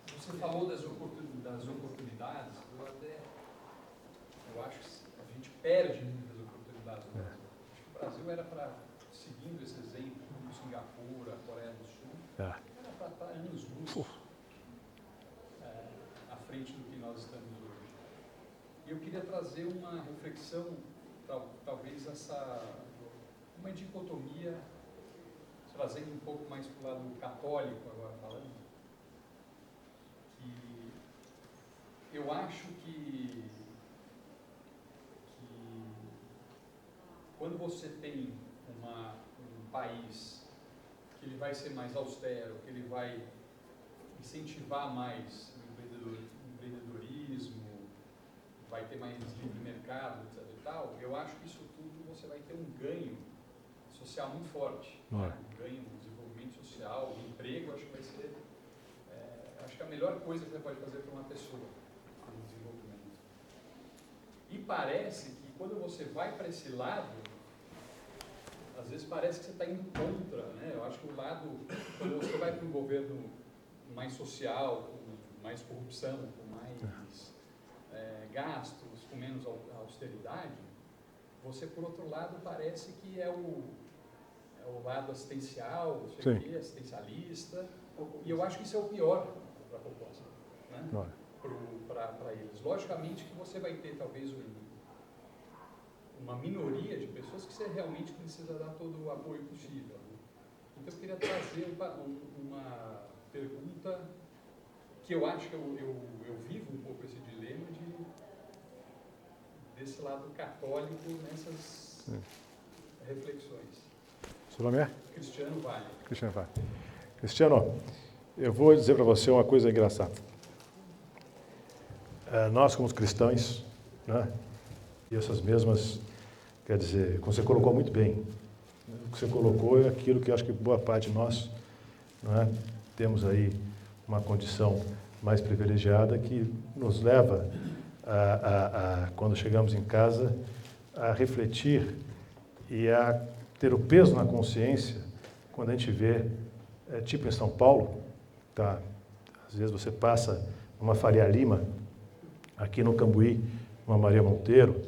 que você falou das oportunidades, eu acho que a gente perde muitas oportunidades. Acho que o Brasil era para, seguindo esse exemplo, como Singapura, Coreia do Sul, era para estar anos-luz à frente do que nós estamos hoje. E eu queria trazer uma reflexão, talvez uma dicotomia, trazendo um pouco mais para o lado católico agora falando, que eu acho que quando você tem um país que ele vai ser mais austero, que ele vai incentivar mais o empreendedorismo, vai ter mais livre mercado, etc. e tal, eu acho que isso tudo você vai ter um ganho social muito forte. Um ganho no desenvolvimento social, o emprego, acho que vai ser acho que a melhor coisa que você pode fazer para uma pessoa no desenvolvimento. E parece que quando você vai para esse lado, às vezes parece que você está indo contra, né? Eu acho que o lado, quando você vai para um governo mais social, com mais corrupção, com mais gastos, com menos austeridade, você, por outro lado, parece que é o lado assistencial, assistencialista, e eu acho que isso é o pior para a população, né? Para eles. Logicamente que você vai ter, talvez, uma minoria de pessoas que você realmente precisa dar todo o apoio possível, né? Então, eu queria trazer uma pergunta que eu acho que eu vivo um pouco esse dilema desse lado católico nessas reflexões. Seu nome é? Cristiano Vale. Cristiano Vale. Cristiano, eu vou dizer para você uma coisa engraçada. Nós, como cristãos, né, e essas mesmas, quer dizer, como você colocou muito bem, o que você colocou é aquilo que eu acho que boa parte de nós, né, temos aí uma condição mais privilegiada que nos leva, quando chegamos em casa, a refletir e a ter o peso na consciência quando a gente vê, tipo em São Paulo, tá? Às vezes você passa numa Faria Lima, aqui no Cambuí, uma Maria Monteiro,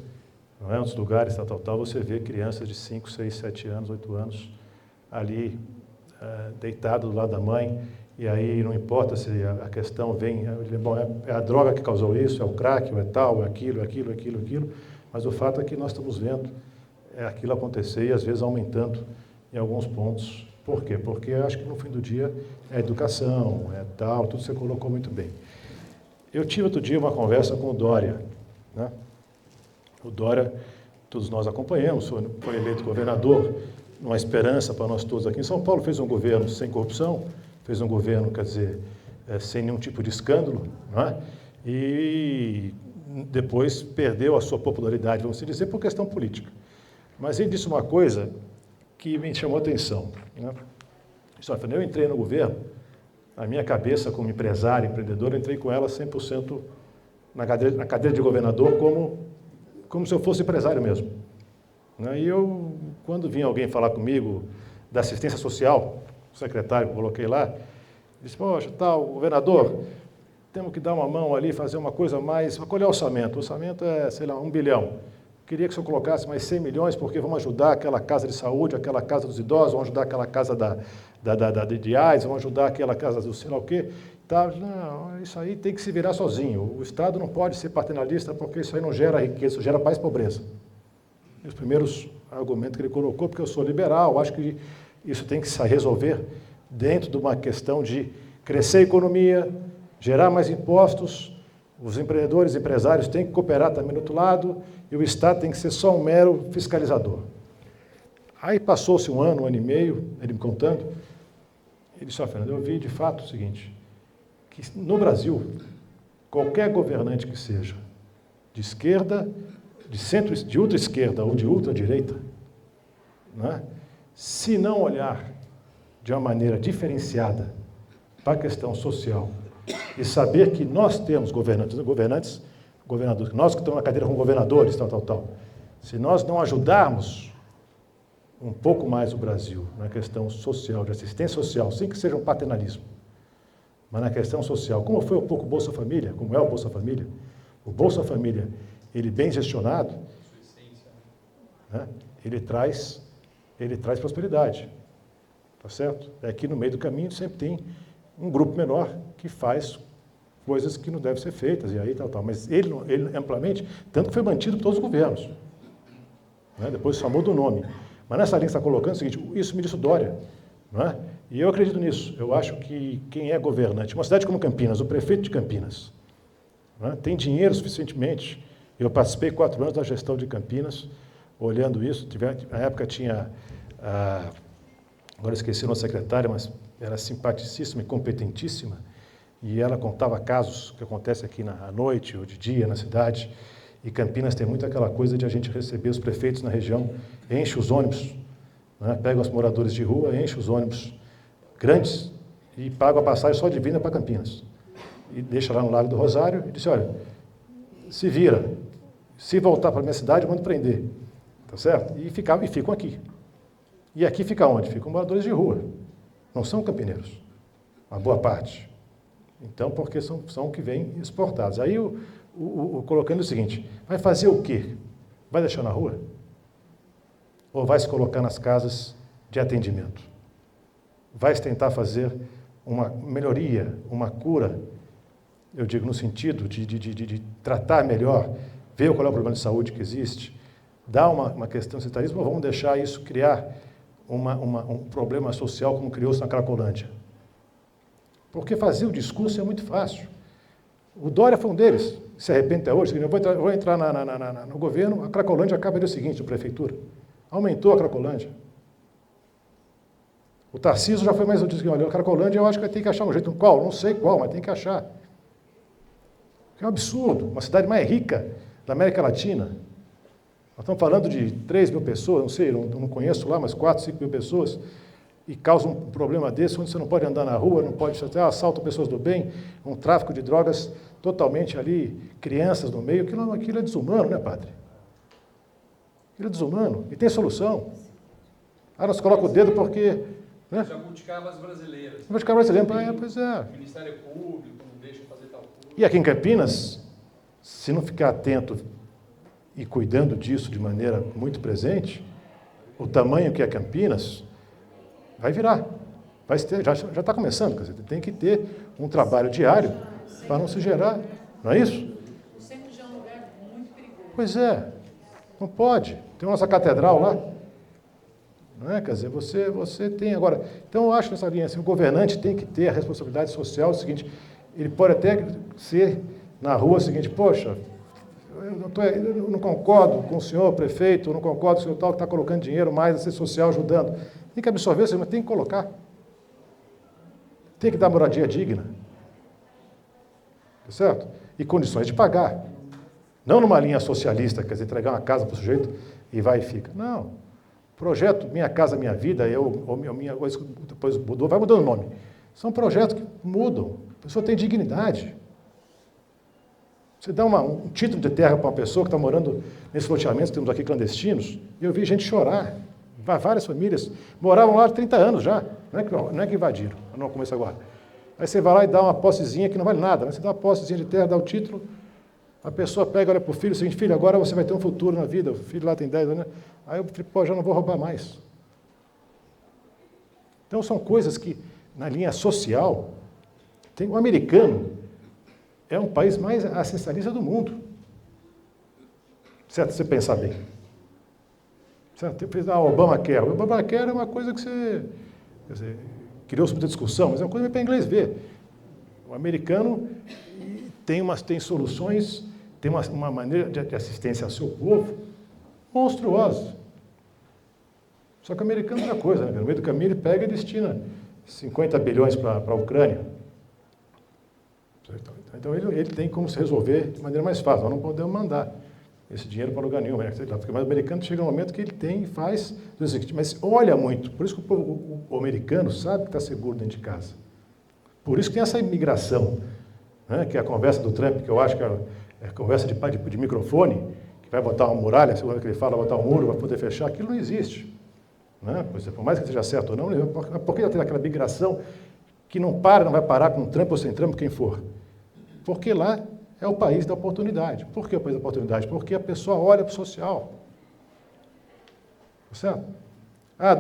não é? Outros lugares, tal, você vê crianças de 5, 6, 7 anos, 8 anos, ali, deitado do lado da mãe, e aí não importa se a questão vem, bom, é a droga que causou isso, é o crack, ou é tal, é aquilo, mas o fato é que nós estamos vendo aquilo acontecer e às vezes aumentando em alguns pontos. Por quê? Porque eu acho que no fim do dia é educação, é tal, tudo você colocou muito bem. Eu tive outro dia uma conversa com o Dória, né? O Dória, todos nós acompanhamos, foi eleito governador, uma esperança para nós todos aqui em São Paulo, fez um governo sem corrupção, fez um governo, quer dizer, sem nenhum tipo de escândalo, não é? E depois perdeu a sua popularidade, vamos dizer, por questão política. Mas ele disse uma coisa que me chamou a atenção, né? Eu entrei no governo, a minha cabeça como empresário, empreendedor, eu entrei com ela 100% na cadeira de governador como se eu fosse empresário mesmo. E eu, quando vinha alguém falar comigo da assistência social, o secretário que eu coloquei lá, disse, poxa, tal, governador, temos que dar uma mão ali, fazer uma coisa mais, qual é o orçamento? O orçamento é, sei lá, 1 bilhão. Queria que o senhor colocasse mais 100 milhões, porque vamos ajudar aquela casa de saúde, aquela casa dos idosos, vamos ajudar aquela casa de AIDS, vamos ajudar aquela casa do sei lá o quê. Tá, não, isso aí tem que se virar sozinho. O Estado não pode ser paternalista, porque isso aí não gera riqueza, isso gera mais pobreza. Os primeiros argumentos que ele colocou, porque eu sou liberal, acho que isso tem que se resolver dentro de uma questão de crescer a economia, gerar mais impostos, os empreendedores e empresários têm que cooperar também do outro lado, e o Estado tem que ser só um mero fiscalizador. Aí passou-se um ano e meio, ele me contando, ele disse, Fernando, eu vi de fato o seguinte, que no Brasil, qualquer governante que seja, de esquerda, de centro, de ultra-esquerda ou de ultra-direita, né, se não olhar de uma maneira diferenciada para a questão social e saber que nós temos governadores, nós que estamos na cadeira como governadores, se nós não ajudarmos um pouco mais o Brasil na questão social, de assistência social, sem que seja um paternalismo, mas na questão social, como foi um pouco o Bolsa Família, como é o Bolsa Família, ele bem gestionado, né, ele traz prosperidade, tá certo? Aqui no meio do caminho sempre tem um grupo menor que faz coisas que não devem ser feitas, e aí tal, mas ele amplamente, tanto que foi mantido por todos os governos, né? Depois só muda o nome. Mas nessa linha que está colocando é o seguinte, isso me disse o Dória, não é? E eu acredito nisso, eu acho que quem é governante, uma cidade como Campinas, o prefeito de Campinas, não é? Tem dinheiro suficientemente, eu participei 4 anos da gestão de Campinas, olhando isso, na época tinha, agora esqueci a nossa secretária, mas era simpaticíssima e competentíssima, e ela contava casos que acontecem aqui à noite ou de dia na cidade, e Campinas tem muito aquela coisa de a gente receber os prefeitos na região, enche os ônibus, né? Pega os moradores de rua, enche os ônibus grandes e paga a passagem só de vinda para Campinas. E deixa lá no Lago do Rosário e diz, olha, se vira, se voltar para a minha cidade, eu mando prender, tá certo? E ficam aqui. E aqui fica onde? Ficam moradores de rua, não são campineiros, uma boa parte. Então, porque são que vêm exportados. Aí, colocando o seguinte, vai fazer o quê? Vai deixar na rua? Ou vai se colocar nas casas de atendimento? Vai tentar fazer uma melhoria, uma cura, eu digo no sentido de tratar melhor, ver qual é o problema de saúde que existe, dar uma questão de sanitarismo, ou vamos deixar isso criar um problema social como criou-se na Cracolândia? Porque fazer o discurso é muito fácil. O Dória foi um deles, se arrepende até hoje, eu vou entrar no governo, a Cracolândia acaba de o seguinte, a prefeitura, aumentou a Cracolândia. O Tarcísio já foi mais um disse, olha, a Cracolândia eu acho que vai ter que achar um jeito, qual? Não sei qual, mas tem que achar. É um absurdo, uma cidade mais rica da América Latina. Nós estamos falando de 3 mil pessoas, não sei, não conheço lá, mas 4, 5 mil pessoas, e causa um problema desse, onde você não pode andar na rua, não pode assalto pessoas do bem, um tráfico de drogas totalmente ali, crianças no meio, aquilo é desumano, né, padre? Ele é desumano e tem solução. Ah, nós colocamos o dedo porque... Né? Jabuticabas brasileiras. Jabuticaba brasileiro, pois é. O Ministério Público não deixa fazer tal coisa. E aqui em Campinas, se não ficar atento e cuidando disso de maneira muito presente, o tamanho que é Campinas vai virar. Vai ter, já está começando, quer dizer, tem que ter um trabalho diário para não se gerar, não é isso? O centro já é um lugar muito perigoso. Pois é, não pode. Tem a nossa catedral lá, não é? Quer dizer, você tem agora... Então, eu acho nessa linha, assim, o governante tem que ter a responsabilidade social, o seguinte, ele pode até ser na rua o seguinte, poxa, eu não concordo com o senhor prefeito, eu não concordo com o senhor tal que está colocando dinheiro mais, assistência social ajudando. Tem que absorver, mas tem que colocar. Tem que dar moradia digna. Tá certo? E condições de pagar. Não numa linha socialista, quer dizer, entregar uma casa para o sujeito e vai e fica. Não. Projeto Minha Casa Minha Vida, depois mudou, vai mudando o nome. São projetos que mudam. A pessoa tem dignidade. Você dá um título de terra para uma pessoa que está morando nesses loteamentos que temos aqui clandestinos, e eu vi gente chorar. Várias famílias moravam lá há 30 anos já. Não é que invadiram, não começa agora. Aí você vai lá e dá uma possezinha que não vale nada, mas você dá uma possezinha de terra, dá o título, a pessoa pega, olha para o filho, o seguinte, filho, agora você vai ter um futuro na vida, o filho lá tem 10 anos, né? Aí eu falei, pô, já não vou roubar mais. Então são coisas que, na linha social, o americano é um país mais assistencialista do mundo. Certo? Se você pensar bem. Certo? Você fez o Obamacare. O Obamacare é uma coisa que você... Quer dizer, criou-se muita discussão, mas é uma coisa para inglês ver. O americano tem soluções, tem uma maneira de assistência ao seu povo monstruosa. Só que o americano é outra coisa, né? No meio do caminho ele pega e destina 50 bilhões para a Ucrânia. Então ele tem como se resolver de maneira mais fácil. Nós não podemos mandar esse dinheiro para lugar nenhum, né? Porque o americano chega um momento que ele tem e faz, mas olha muito. Por isso que o americano sabe que está seguro dentro de casa. Por isso que tem essa imigração, né? Que é a conversa do Trump, que eu acho que é conversa de microfone, que vai botar uma muralha, segundo que ele fala, botar um muro, vai poder fechar, aquilo não existe. Né? Por mais que seja certo ou não, por que já tem aquela migração que não vai parar com Trump ou sem Trump, quem for? Porque lá é o país da oportunidade. Por que o país da oportunidade? Porque a pessoa olha para o social. Certo?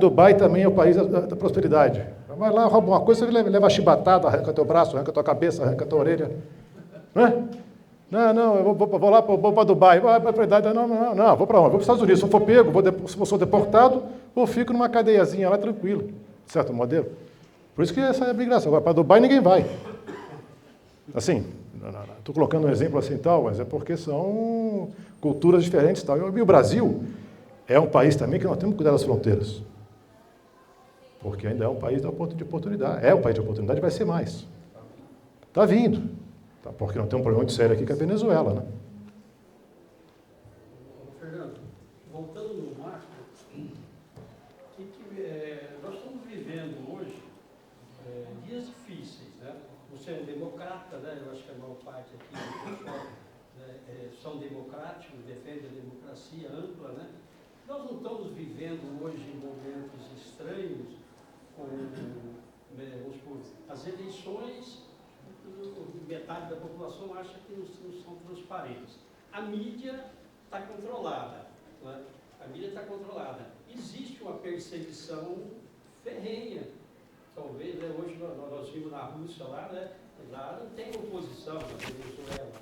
Dubai também é o país da prosperidade. Vai lá, rouba uma coisa, você leva a chibatada, arranca teu braço, arranca tua cabeça, arranca tua orelha. Né? Não, eu vou lá para Dubai. Não, vou para onde? Vou para os Estados Unidos. Se eu for pego, se sou deportado, ou fico numa cadeiazinha lá tranquilo. Certo modelo? Por isso que essa é a migração. Agora, para Dubai ninguém vai. Assim, estou colocando um exemplo assim tal, mas é porque são culturas diferentes tal. E o Brasil é um país também que nós temos que cuidar das fronteiras. Porque ainda é um país de oportunidade. É um país de oportunidade e vai ser mais. Está vindo. Tá? Porque nós temos um problema muito sério aqui que é a Venezuela, né? Fernando, voltando no marco, nós estamos vivendo hoje dias difíceis, né? Você é um democrata, né? Eu acho que a maior parte aqui do pessoal, né, são democráticos, defendem a democracia ampla, né? Nós não estamos vivendo hoje momentos estranhos com, vamos supor, as eleições, metade da população acha que não são transparentes. A mídia está controlada, né? A mídia está controlada. Existe uma perseguição ferrenha. Talvez, né, hoje nós vimos na Rússia lá, né, lá não tem oposição na Venezuela.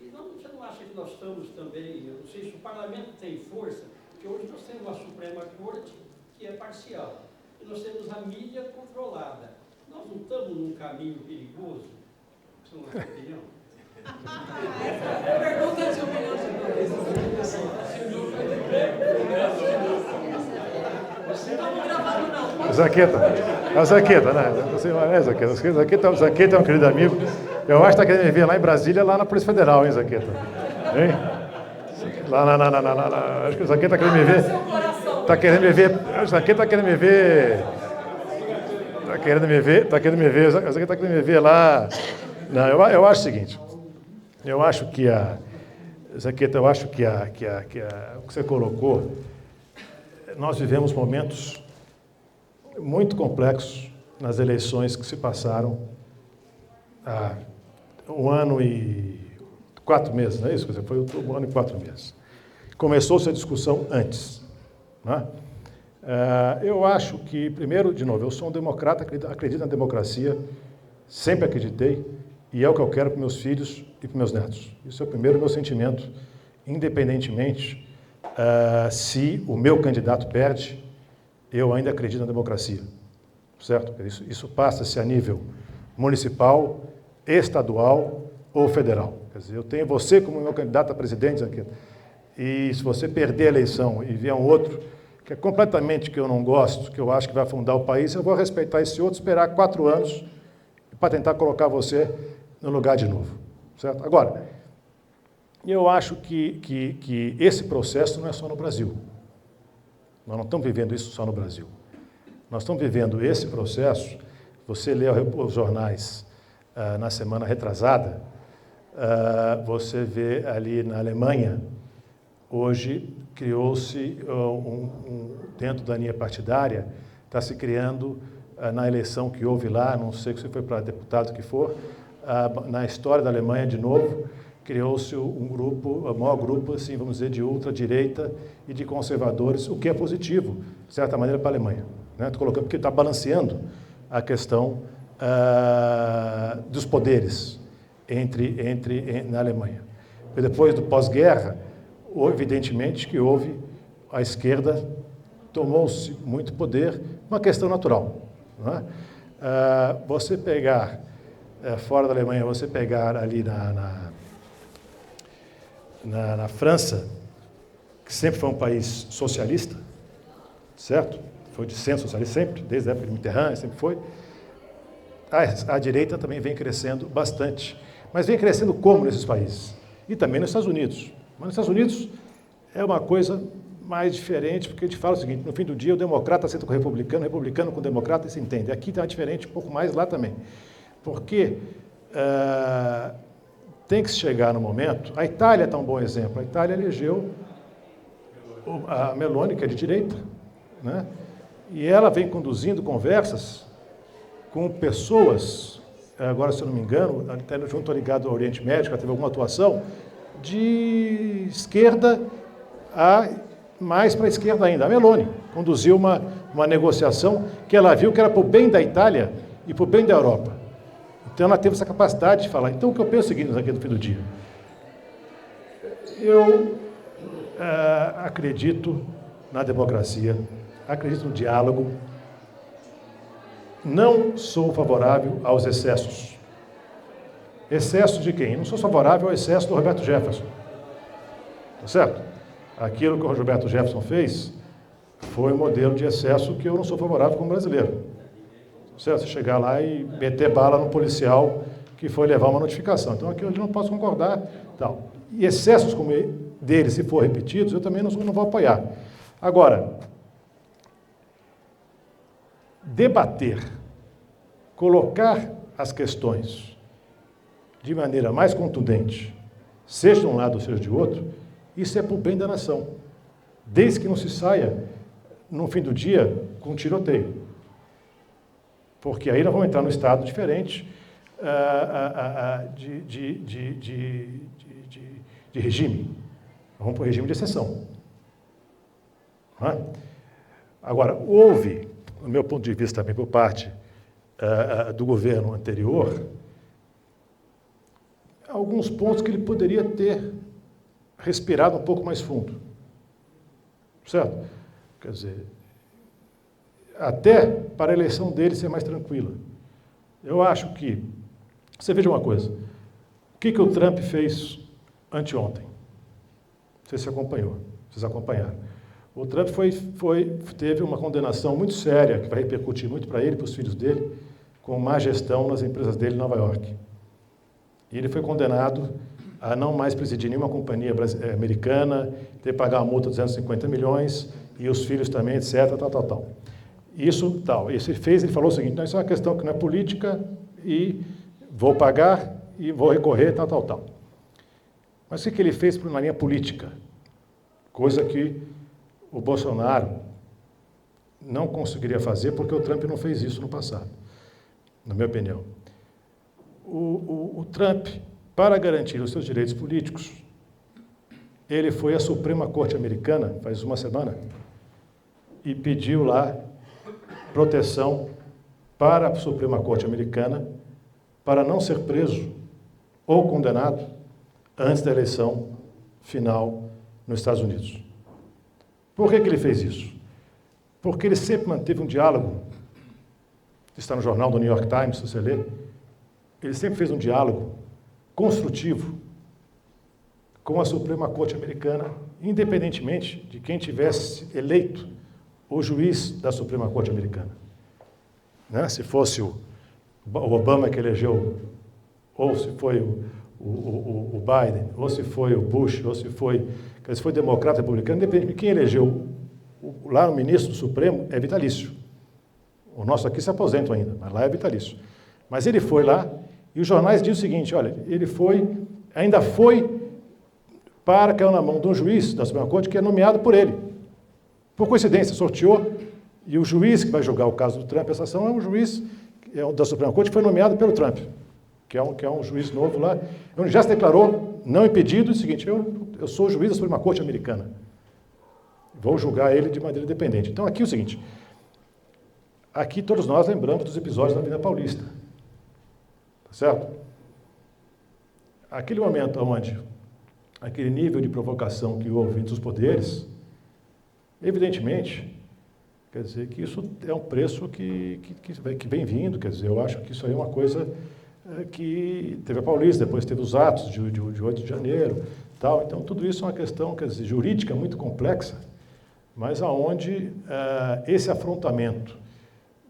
E você não acha que nós estamos também, eu não sei se o parlamento tem força, porque hoje nós temos uma Suprema Corte que é parcial. E nós temos a mídia controlada. Nós não estamos num caminho perigoso? Você não tem opinião? Pergunta de opinião Estamos gravando, não. Zaqueta, né? Zaqueta é um querido amigo. Eu acho que está querendo me ver lá em Brasília, lá na Polícia Federal, hein, Zaqueta? Hein? Acho que o Zaqueta está querendo me ver. Está querendo me ver. O Zaqueta está querendo me ver. Está querendo me ver. O Zaqueta está querendo me ver lá. Não, eu acho o seguinte. Eu acho que Zaqueta, o que você colocou nós vivemos momentos muito complexos nas eleições que se passaram há 1 ano e 4 meses, não é isso? Quer dizer, foi 1 ano e 4 meses. Começou-se a discussão antes. Né? Eu acho que, primeiro, de novo, eu sou um democrata, acredito na democracia, sempre acreditei, e é o que eu quero para meus filhos e para meus netos. Isso é o primeiro meu sentimento, independentemente se o meu candidato perde, eu ainda acredito na democracia, certo? Isso passa-se a nível municipal, estadual ou federal. Quer dizer, eu tenho você como meu candidato a presidente aqui, e se você perder a eleição e vier um outro que é completamente que eu não gosto, que eu acho que vai afundar o país, eu vou respeitar esse outro, esperar 4 anos para tentar colocar você no lugar de novo, certo? Agora, eu acho que esse processo não é só no Brasil. Nós não estamos vivendo isso só no Brasil. Nós estamos vivendo esse processo, você lê os jornais na semana retrasada, você vê ali na Alemanha, hoje criou-se, dentro da linha partidária, está se criando, na eleição que houve lá, não sei se foi para deputado que for, na história da Alemanha, de novo, criou-se um grupo, o maior grupo, assim, vamos dizer, de ultradireita e de conservadores, o que é positivo, de certa maneira, para a Alemanha. Né? Estou colocando porque está balanceando a questão dos poderes na Alemanha. E depois do pós-guerra, evidentemente que houve, a esquerda tomou-se muito poder, uma questão natural. Não é? Você pegar, fora da Alemanha, você pegar ali na França, que sempre foi um país socialista, certo? Foi de centro socialista sempre, desde a época de Mitterrand, sempre foi. A direita também vem crescendo bastante. Mas vem crescendo como nesses países? E também nos Estados Unidos. Mas nos Estados Unidos é uma coisa mais diferente, porque a gente fala o seguinte, no fim do dia o democrata senta com o republicano com o democrata, e se entende. Aqui está diferente, um pouco mais lá também. Porque tem que se chegar no momento, a Itália está um bom exemplo, a Itália elegeu a Meloni, que é de direita, né? E ela vem conduzindo conversas com pessoas, agora se eu não me engano, até junto ligado ao Oriente Médio, ela teve alguma atuação, de esquerda mais para a esquerda ainda. A Meloni conduziu uma negociação que ela viu que era para o bem da Itália e para o bem da Europa. Então ela teve essa capacidade de falar. Então o que eu penso é o seguinte aqui no fim do dia. Eu acredito na democracia, acredito no diálogo, não sou favorável aos excessos. Excesso de quem? Eu não sou favorável ao excesso do Roberto Jefferson. Tá certo? Aquilo que o Roberto Jefferson fez foi um modelo de excesso que eu não sou favorável como brasileiro. Certo? Você chegar lá e meter bala no policial que foi levar uma notificação. Então, aquilo eu não posso concordar. Tal. E excessos como dele, se for repetidos, eu também não vou apoiar. Agora, debater, colocar as questões de maneira mais contundente, seja de um lado ou seja de outro, isso é para o bem da nação. Desde que não se saia, no fim do dia, com um tiroteio. Porque aí nós vamos entrar num estado diferente de regime. Vamos para o regime de exceção. Não é? Agora, houve, do meu ponto de vista também, por parte do governo anterior, alguns pontos que ele poderia ter respirado um pouco mais fundo. Certo? Quer dizer, até para a eleição dele ser mais tranquila. Eu acho que, você veja uma coisa, o que o Trump fez anteontem? Não sei se você acompanhou, vocês acompanharam. O Trump teve uma condenação muito séria, que vai repercutir muito para ele e para os filhos dele, com má gestão nas empresas dele em Nova York. E ele foi condenado a não mais presidir nenhuma companhia americana, ter que pagar uma multa de 250 milhões, e os filhos também, etc., tal. Isso ele falou o seguinte, não, isso é uma questão que não é política, e vou pagar, e vou recorrer, tal. Mas o que ele fez na linha política? Coisa que o Bolsonaro não conseguiria fazer porque o Trump não fez isso no passado, na minha opinião. O Trump, para garantir os seus direitos políticos, ele foi à Suprema Corte Americana, faz uma semana, e pediu lá proteção para a Suprema Corte Americana para não ser preso ou condenado antes da eleição final nos Estados Unidos. Por que ele fez isso? Porque ele sempre manteve um diálogo, está no jornal do New York Times, se você ler, ele sempre fez um diálogo construtivo com a Suprema Corte Americana, independentemente de quem tivesse eleito o juiz da Suprema Corte Americana. Né? Se fosse o Obama que elegeu, ou se foi o Biden, ou se foi o Bush, ou se foi democrata, republicano, independente de quem elegeu lá o ministro do Supremo, é vitalício. O nosso aqui se aposenta ainda, mas lá é vitalício. Mas ele foi lá, e os jornais dizem o seguinte, olha, ele ainda foi caiu na mão de um juiz da Suprema Corte que é nomeado por ele. Por coincidência, sorteou, e o juiz que vai julgar o caso do Trump, essa ação, é um juiz da Suprema Corte que foi nomeado pelo Trump, que é um juiz novo lá, onde já se declarou, não impedido, o seguinte, eu sou o juiz da Suprema Corte Americana. Vou julgar ele de maneira independente. Então, aqui é o seguinte, aqui todos nós lembramos dos episódios da Avenida Paulista. Tá certo? Aquele momento onde aquele nível de provocação que houve entre os poderes, evidentemente, quer dizer que isso é um preço que vem vindo, quer dizer, eu acho que isso aí é uma coisa que teve a Paulista, depois teve os atos de 8 de janeiro, tal, então tudo isso é uma questão, quer dizer, jurídica muito complexa, mas aonde esse afrontamento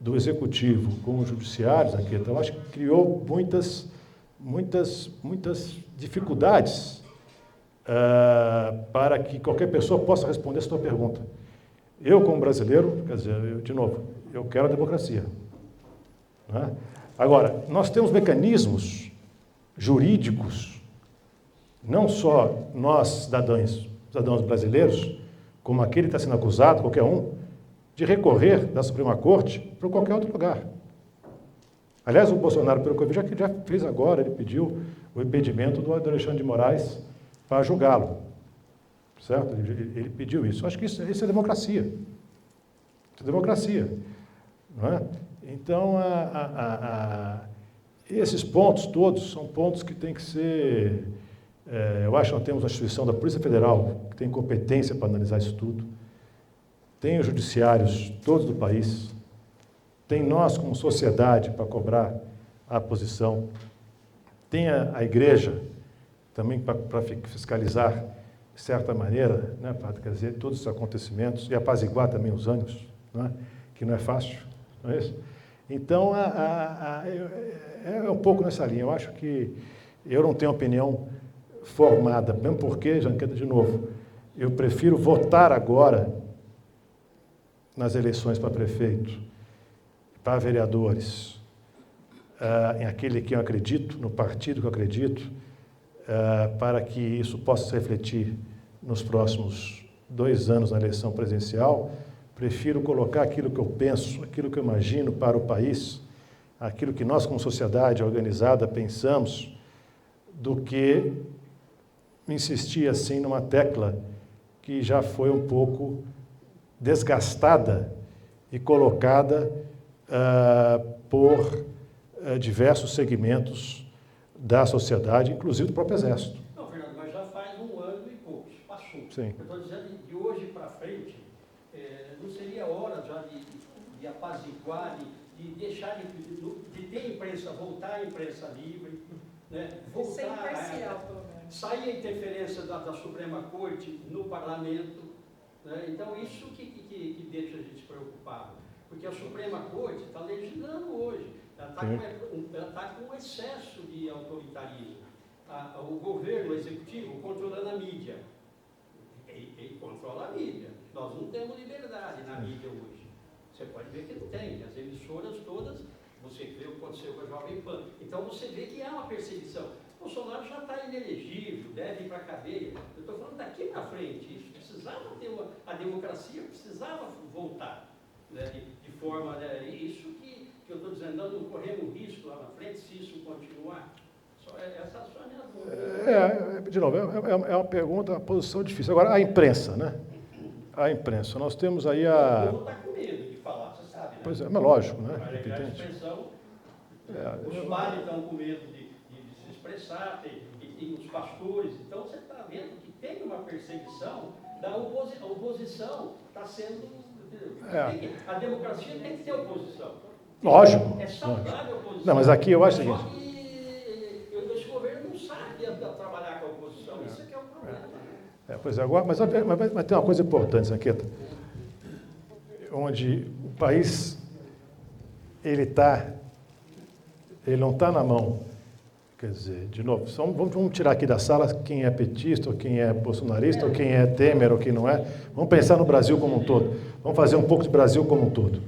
do executivo com os judiciários aqui, então, eu acho que criou muitas dificuldades para que qualquer pessoa possa responder essa tua pergunta. Eu, como brasileiro, quer dizer, de novo, eu quero a democracia. Né? Agora, nós temos mecanismos jurídicos, não só nós, cidadãos brasileiros, como aquele que está sendo acusado, qualquer um, de recorrer da Suprema Corte para qualquer outro lugar. Aliás, o Bolsonaro, pelo que eu vi, já fez agora, ele pediu o impedimento do Alexandre de Moraes para julgá-lo. Certo? Ele pediu isso. Acho que isso é democracia. Isso é democracia. Não é? Então, esses pontos todos são pontos que têm que ser... eu acho que nós temos a instituição da Polícia Federal, que tem competência para analisar isso tudo. Tem os judiciários todos do país. Tem nós, como sociedade, para cobrar a posição. Tem a igreja também para fiscalizar, de certa maneira, né, para dizer todos os acontecimentos e apaziguar também os ânimos, né, que não é fácil, não é isso? Então, é um pouco nessa linha. Eu acho que eu não tenho opinião formada, mesmo porque, Janqueta, de novo, eu prefiro votar agora nas eleições para prefeito, para vereadores, em aquele que eu acredito, no partido que eu acredito, para que isso possa se refletir nos próximos 2 anos na eleição presidencial, prefiro colocar aquilo que eu penso, aquilo que eu imagino para o país, aquilo que nós, como sociedade organizada, pensamos, do que insistir assim numa tecla que já foi um pouco desgastada e colocada por diversos segmentos da sociedade, inclusive do próprio Exército. Não, Fernando, mas já faz 1 ano e pouco, isso passou. Sim. Eu estou dizendo, de hoje para frente, não seria hora já de apaziguar, de deixar de ter imprensa, voltar à imprensa livre, né? Voltar ser imparcial, pelo menos. Sair a interferência da Suprema Corte no Parlamento, né? Então isso que deixa a gente preocupado, porque a Suprema Corte está legislando hoje, ela está com excesso de autoritarismo. O governo, o executivo, controlando a mídia. Ele controla a mídia. Nós não temos liberdade na mídia hoje. Você pode ver que não tem. As emissoras todas, você vê o que aconteceu com a Jovem Pan. Então você vê que há uma perseguição. O Bolsonaro já está inelegível, deve ir para a cadeia. Eu estou falando daqui para frente. Isso precisava ter a democracia precisava voltar. né, de forma, né, isso que eu estou dizendo, não correndo risco lá na frente, se isso continuar. Essa só é a minha dúvida. De novo, é uma pergunta, uma posição difícil. Agora, a imprensa, né? A imprensa. Nós temos aí a... Eu vou estar com medo de falar, você sabe, né? Pois é, mas lógico, né? Vai ligar a expressão. Os padres estão com medo de se expressar, tem os pastores. Então, você está vendo que tem uma perseguição da oposição. Está sendo... A democracia tem que ter oposição. Lógico. É saudável a oposição. Não, mas aqui eu acho o seguinte... Só que esse governo não sabe trabalhar com a oposição. Isso é que é o problema. Pois é, agora, mas tem uma coisa importante, Zanqueta, onde o país, ele não está na mão, quer dizer, de novo, vamos tirar aqui da sala quem é petista, ou quem é bolsonarista, ou quem é Temer, ou quem não é, vamos pensar no Brasil como um todo, vamos fazer um pouco de Brasil como um todo.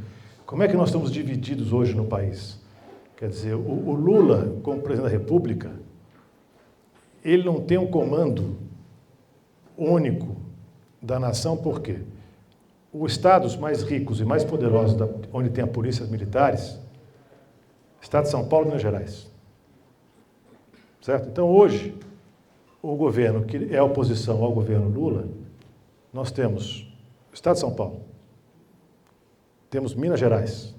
Como é que nós estamos divididos hoje no país? Quer dizer, o Lula, como presidente da República, ele não tem um comando único da nação, por quê? Os estados mais ricos e mais poderosos, onde tem a polícia militares, Estado de São Paulo e Minas Gerais. Certo? Então, hoje, o governo que é oposição ao governo Lula, nós temos Estado de São Paulo, temos Minas Gerais,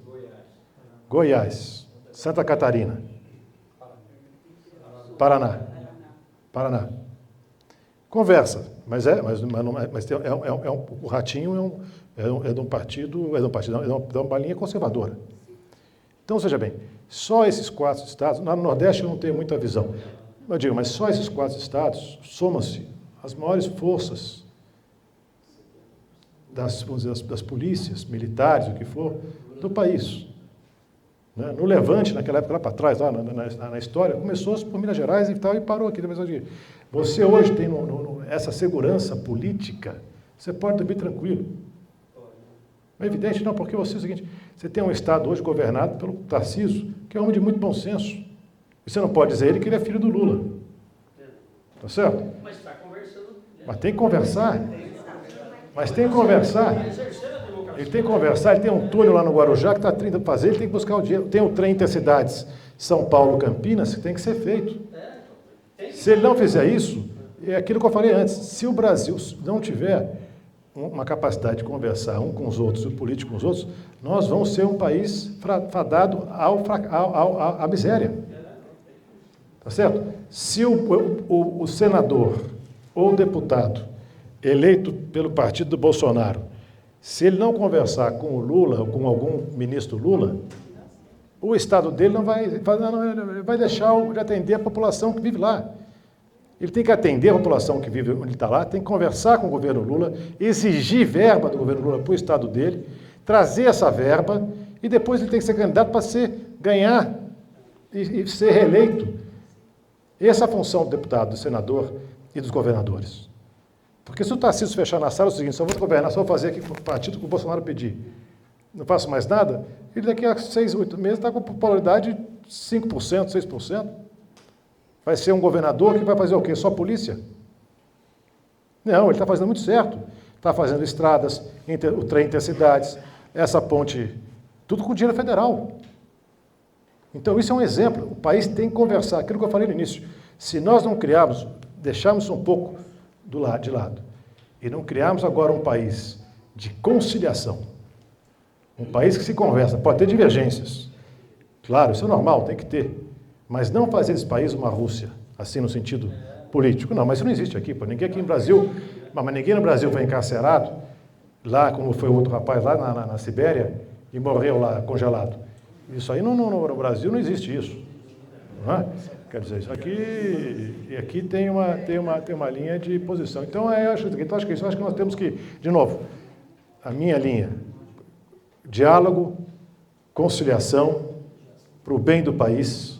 Goiás, Santa Catarina, Paraná. Conversa, mas o Ratinho é de uma linha conservadora. Então, veja bem, só esses 4 estados, no Nordeste eu não tenho muita visão, eu digo, mas só esses 4 estados somam-se as maiores forças das polícias, militares, o que for, do país. No Levante, naquela época, lá para trás, lá na história, começou por Minas Gerais e tal, e parou aqui. Você hoje tem essa segurança política, você pode dormir tranquilo. É evidente, não, porque você é o seguinte, você tem um Estado hoje governado pelo Tarcísio, que é um homem de muito bom senso. E você não pode dizer ele que ele é filho do Lula. Tá certo? Mas está conversando. Mas tem que conversar. Ele tem que conversar, ele tem um túnel lá no Guarujá que está 30 para fazer, ele tem que buscar o dinheiro. Tem o trem intercidades São Paulo-Campinas, que tem que ser feito. Se ele não fizer isso, é aquilo que eu falei antes, se o Brasil não tiver uma capacidade de conversar um com os outros, o político com os outros, nós vamos ser um país fadado à miséria. Tá certo? Se o senador ou o deputado eleito pelo partido do Bolsonaro, se ele não conversar com o Lula ou com algum ministro Lula, o Estado dele não vai deixar de atender a população que vive lá. Ele tem que atender a população que vive onde ele está lá, tem que conversar com o governo Lula, exigir verba do governo Lula para o Estado dele, trazer essa verba e depois ele tem que ser candidato para ganhar e ser reeleito. Essa é a função do deputado, do senador e dos governadores. Porque se o Tarcísio fechar na sala, é o seguinte, só vou governar, só vou fazer aqui o partido que o Bolsonaro pedir. Não faço mais nada, ele daqui a 6, 8 meses está com popularidade de 5%, 6%. Vai ser um governador que vai fazer o quê? Só polícia? Não, ele está fazendo muito certo. Está fazendo estradas, o trem intercidades, essa ponte, tudo com dinheiro federal. Então, isso é um exemplo. O país tem que conversar. Aquilo que eu falei no início. Se nós não criarmos, deixarmos um pouco de lado, e não criarmos agora um país de conciliação, um país que se conversa, pode ter divergências. Claro, isso é normal, tem que ter. Mas não fazer desse país uma Rússia, assim no sentido político. Não, mas isso não existe aqui. Pô. Ninguém aqui no Brasil, mas ninguém no Brasil foi encarcerado, lá como foi o outro rapaz lá na Sibéria, e morreu lá congelado. Isso aí no Brasil não existe isso. Não é? Quer dizer, isso aqui tem uma linha de posição. Então, eu acho que nós temos que, de novo, a minha linha, diálogo, conciliação, para o bem do país.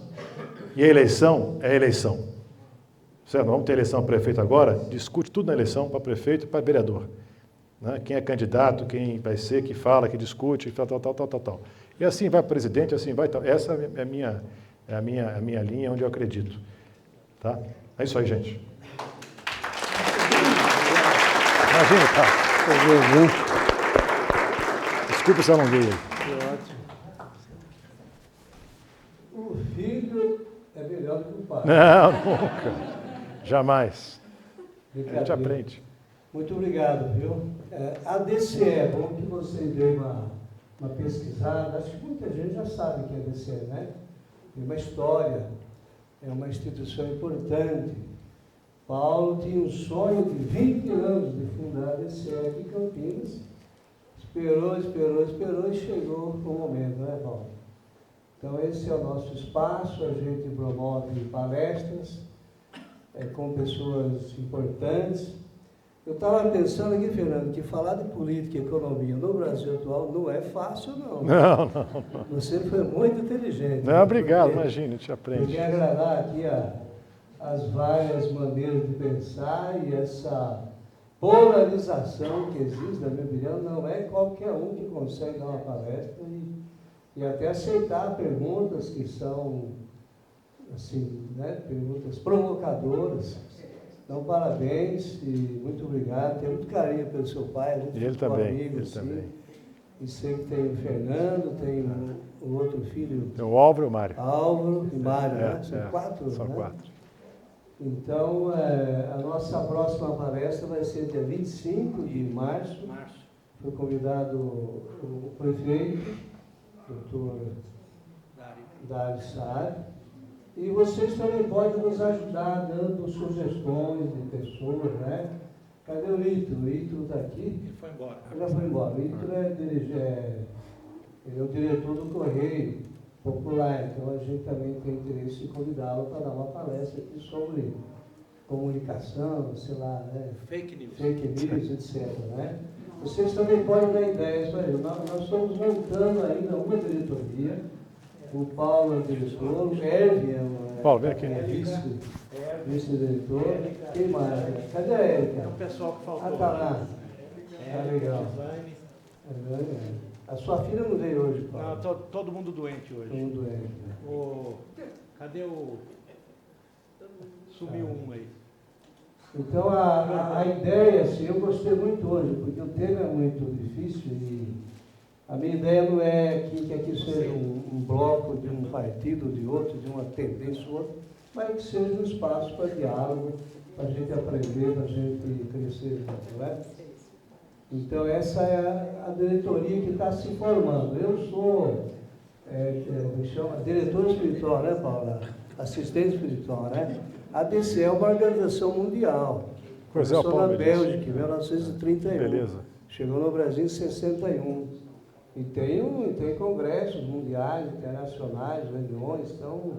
E a eleição é a eleição. Certo? Vamos ter eleição para prefeito agora, discute tudo na eleição para prefeito e para vereador. Né? Quem é candidato, quem vai ser, que fala, que discute, tal. E assim vai para o presidente, assim vai tal. Essa é a minha linha onde eu acredito. Tá? É isso aí, gente. Imagina, tá? Desculpa se eu alonguei aí. O filho é melhor do que o pai. Não, nunca. Jamais. A gente Brincadeira. aprende. Muito obrigado, viu? A DCE, é bom que vocês deem uma pesquisada. Acho que muita gente já sabe que é a DCE, né? Tem uma história, é uma instituição importante. Paulo tinha um sonho de 20 anos de fundar a DCE aqui em Campinas. Esperou e chegou o momento, né, Paulo? Então, esse é o nosso espaço, a gente promove palestras com pessoas importantes. Eu estava pensando aqui, Fernando, que falar de política e economia no Brasil atual não é fácil, não. Não. Você foi muito inteligente. Não, obrigado, porque, imagina, a gente aprende. porque agradar aqui as várias maneiras de pensar e essa polarização que existe, na minha opinião, não é qualquer um que consegue dar uma palestra e até aceitar perguntas que são, assim, né, perguntas provocadoras. Então, parabéns e muito obrigado. Tenho muito carinho pelo seu pai. A gente E ele ficou também, amigo, ele assim. também. E sei que tem o Fernando, tem o outro filho, Tem o Álvaro e o Mário. Álvaro e Mário, né? São quatro, São né? 4. Então, a nossa próxima palestra vai ser dia 25 de março. Foi convidado o prefeito, doutor Dário Saad. E vocês também podem nos ajudar dando sugestões de pessoas, né? Cadê o Ítalo? O Ítalo está aqui? Ele foi embora. Ele já foi embora. O Ítalo ele é o diretor do Correio Popular, então a gente também tem interesse em convidá-lo para dar uma palestra aqui sobre comunicação, sei lá, né? Fake news. Fake news, etc. Né? Vocês também podem dar ideias para ele. Nós estamos montando ainda uma diretoria. O Paulo é o diretor, o Erwin Paulo, vem aqui. vice-diretor. Quem mais? Cadê a Érica? É o pessoal que faltou. Ah, tá lá. Legal. Design. A sua filha não veio hoje, Paulo? Não, todo mundo doente hoje. Todo mundo doente, né? Cadê o... Sumiu um aí. Então, a ideia, assim, eu gostei muito hoje, porque o tema é muito difícil e a minha ideia não é que aqui seja um bloco de um partido, de outro, de uma tendência ou outra, mas que seja um espaço para diálogo, para a gente aprender, para a gente crescer junto, não é? Então, essa é a diretoria que está se formando. Eu sou, me chama, diretor espiritual, né, Paula? Assistente espiritual, né? A DC é uma organização mundial. Começou na Bélgica, em 1931. Beleza. Chegou no Brasil em 61. E tem congressos mundiais, internacionais, reuniões, então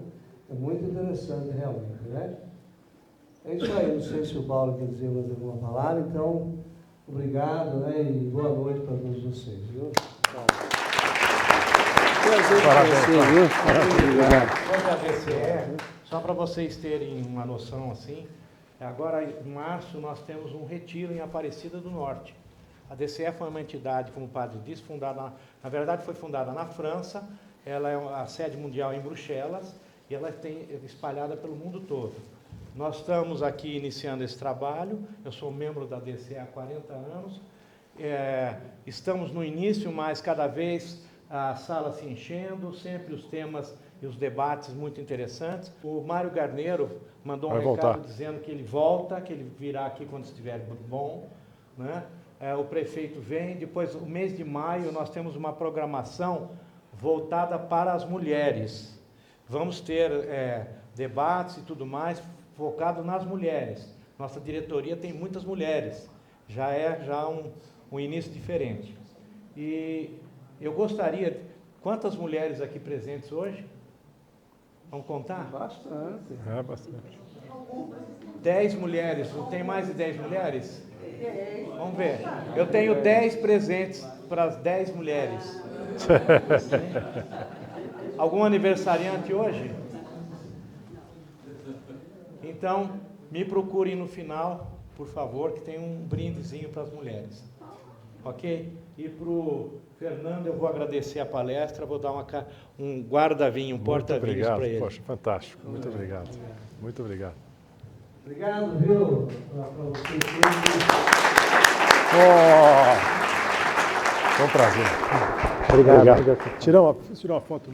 é muito interessante realmente, né? É isso aí, não sei se o Paulo quer dizer mais alguma palavra, então, obrigado, né? E boa noite para todos vocês, viu? Hoje a DCE, só para vocês terem uma noção assim, agora em março nós temos um retiro em Aparecida do Norte. A DCE foi uma entidade, como o padre disse, fundada, na verdade foi fundada na França, ela é a sede mundial em Bruxelas e ela tem espalhada pelo mundo todo. Nós estamos aqui iniciando esse trabalho, eu sou membro da DCE há 40 anos, estamos no início, mas cada vez a sala se enchendo, sempre os temas e os debates muito interessantes. O Mário Garneiro mandou um recado dizendo que ele volta, que ele virá aqui quando estiver bom, né? O prefeito vem, depois, o mês de maio, nós temos uma programação voltada para as mulheres. Vamos ter debates e tudo mais focado nas mulheres. Nossa diretoria tem muitas mulheres, já é um início diferente. E eu gostaria, quantas mulheres aqui presentes hoje? Vamos contar? Bastante. Bastante. 10 mulheres, não tem mais de 10 mulheres? Vamos ver. Eu tenho 10 presentes para as 10 mulheres. Algum aniversariante hoje? Então, me procurem no final, por favor, que tem um brindezinho para as mulheres. Ok? E para o Fernando, eu vou agradecer a palestra, vou dar um guarda-vinho, um porta-vinhos para ele. Poxa, fantástico. Muito obrigado. Muito obrigado. Obrigado, viu, para vocês todos. Foi um prazer. Obrigado. Obrigado. Tirar uma foto.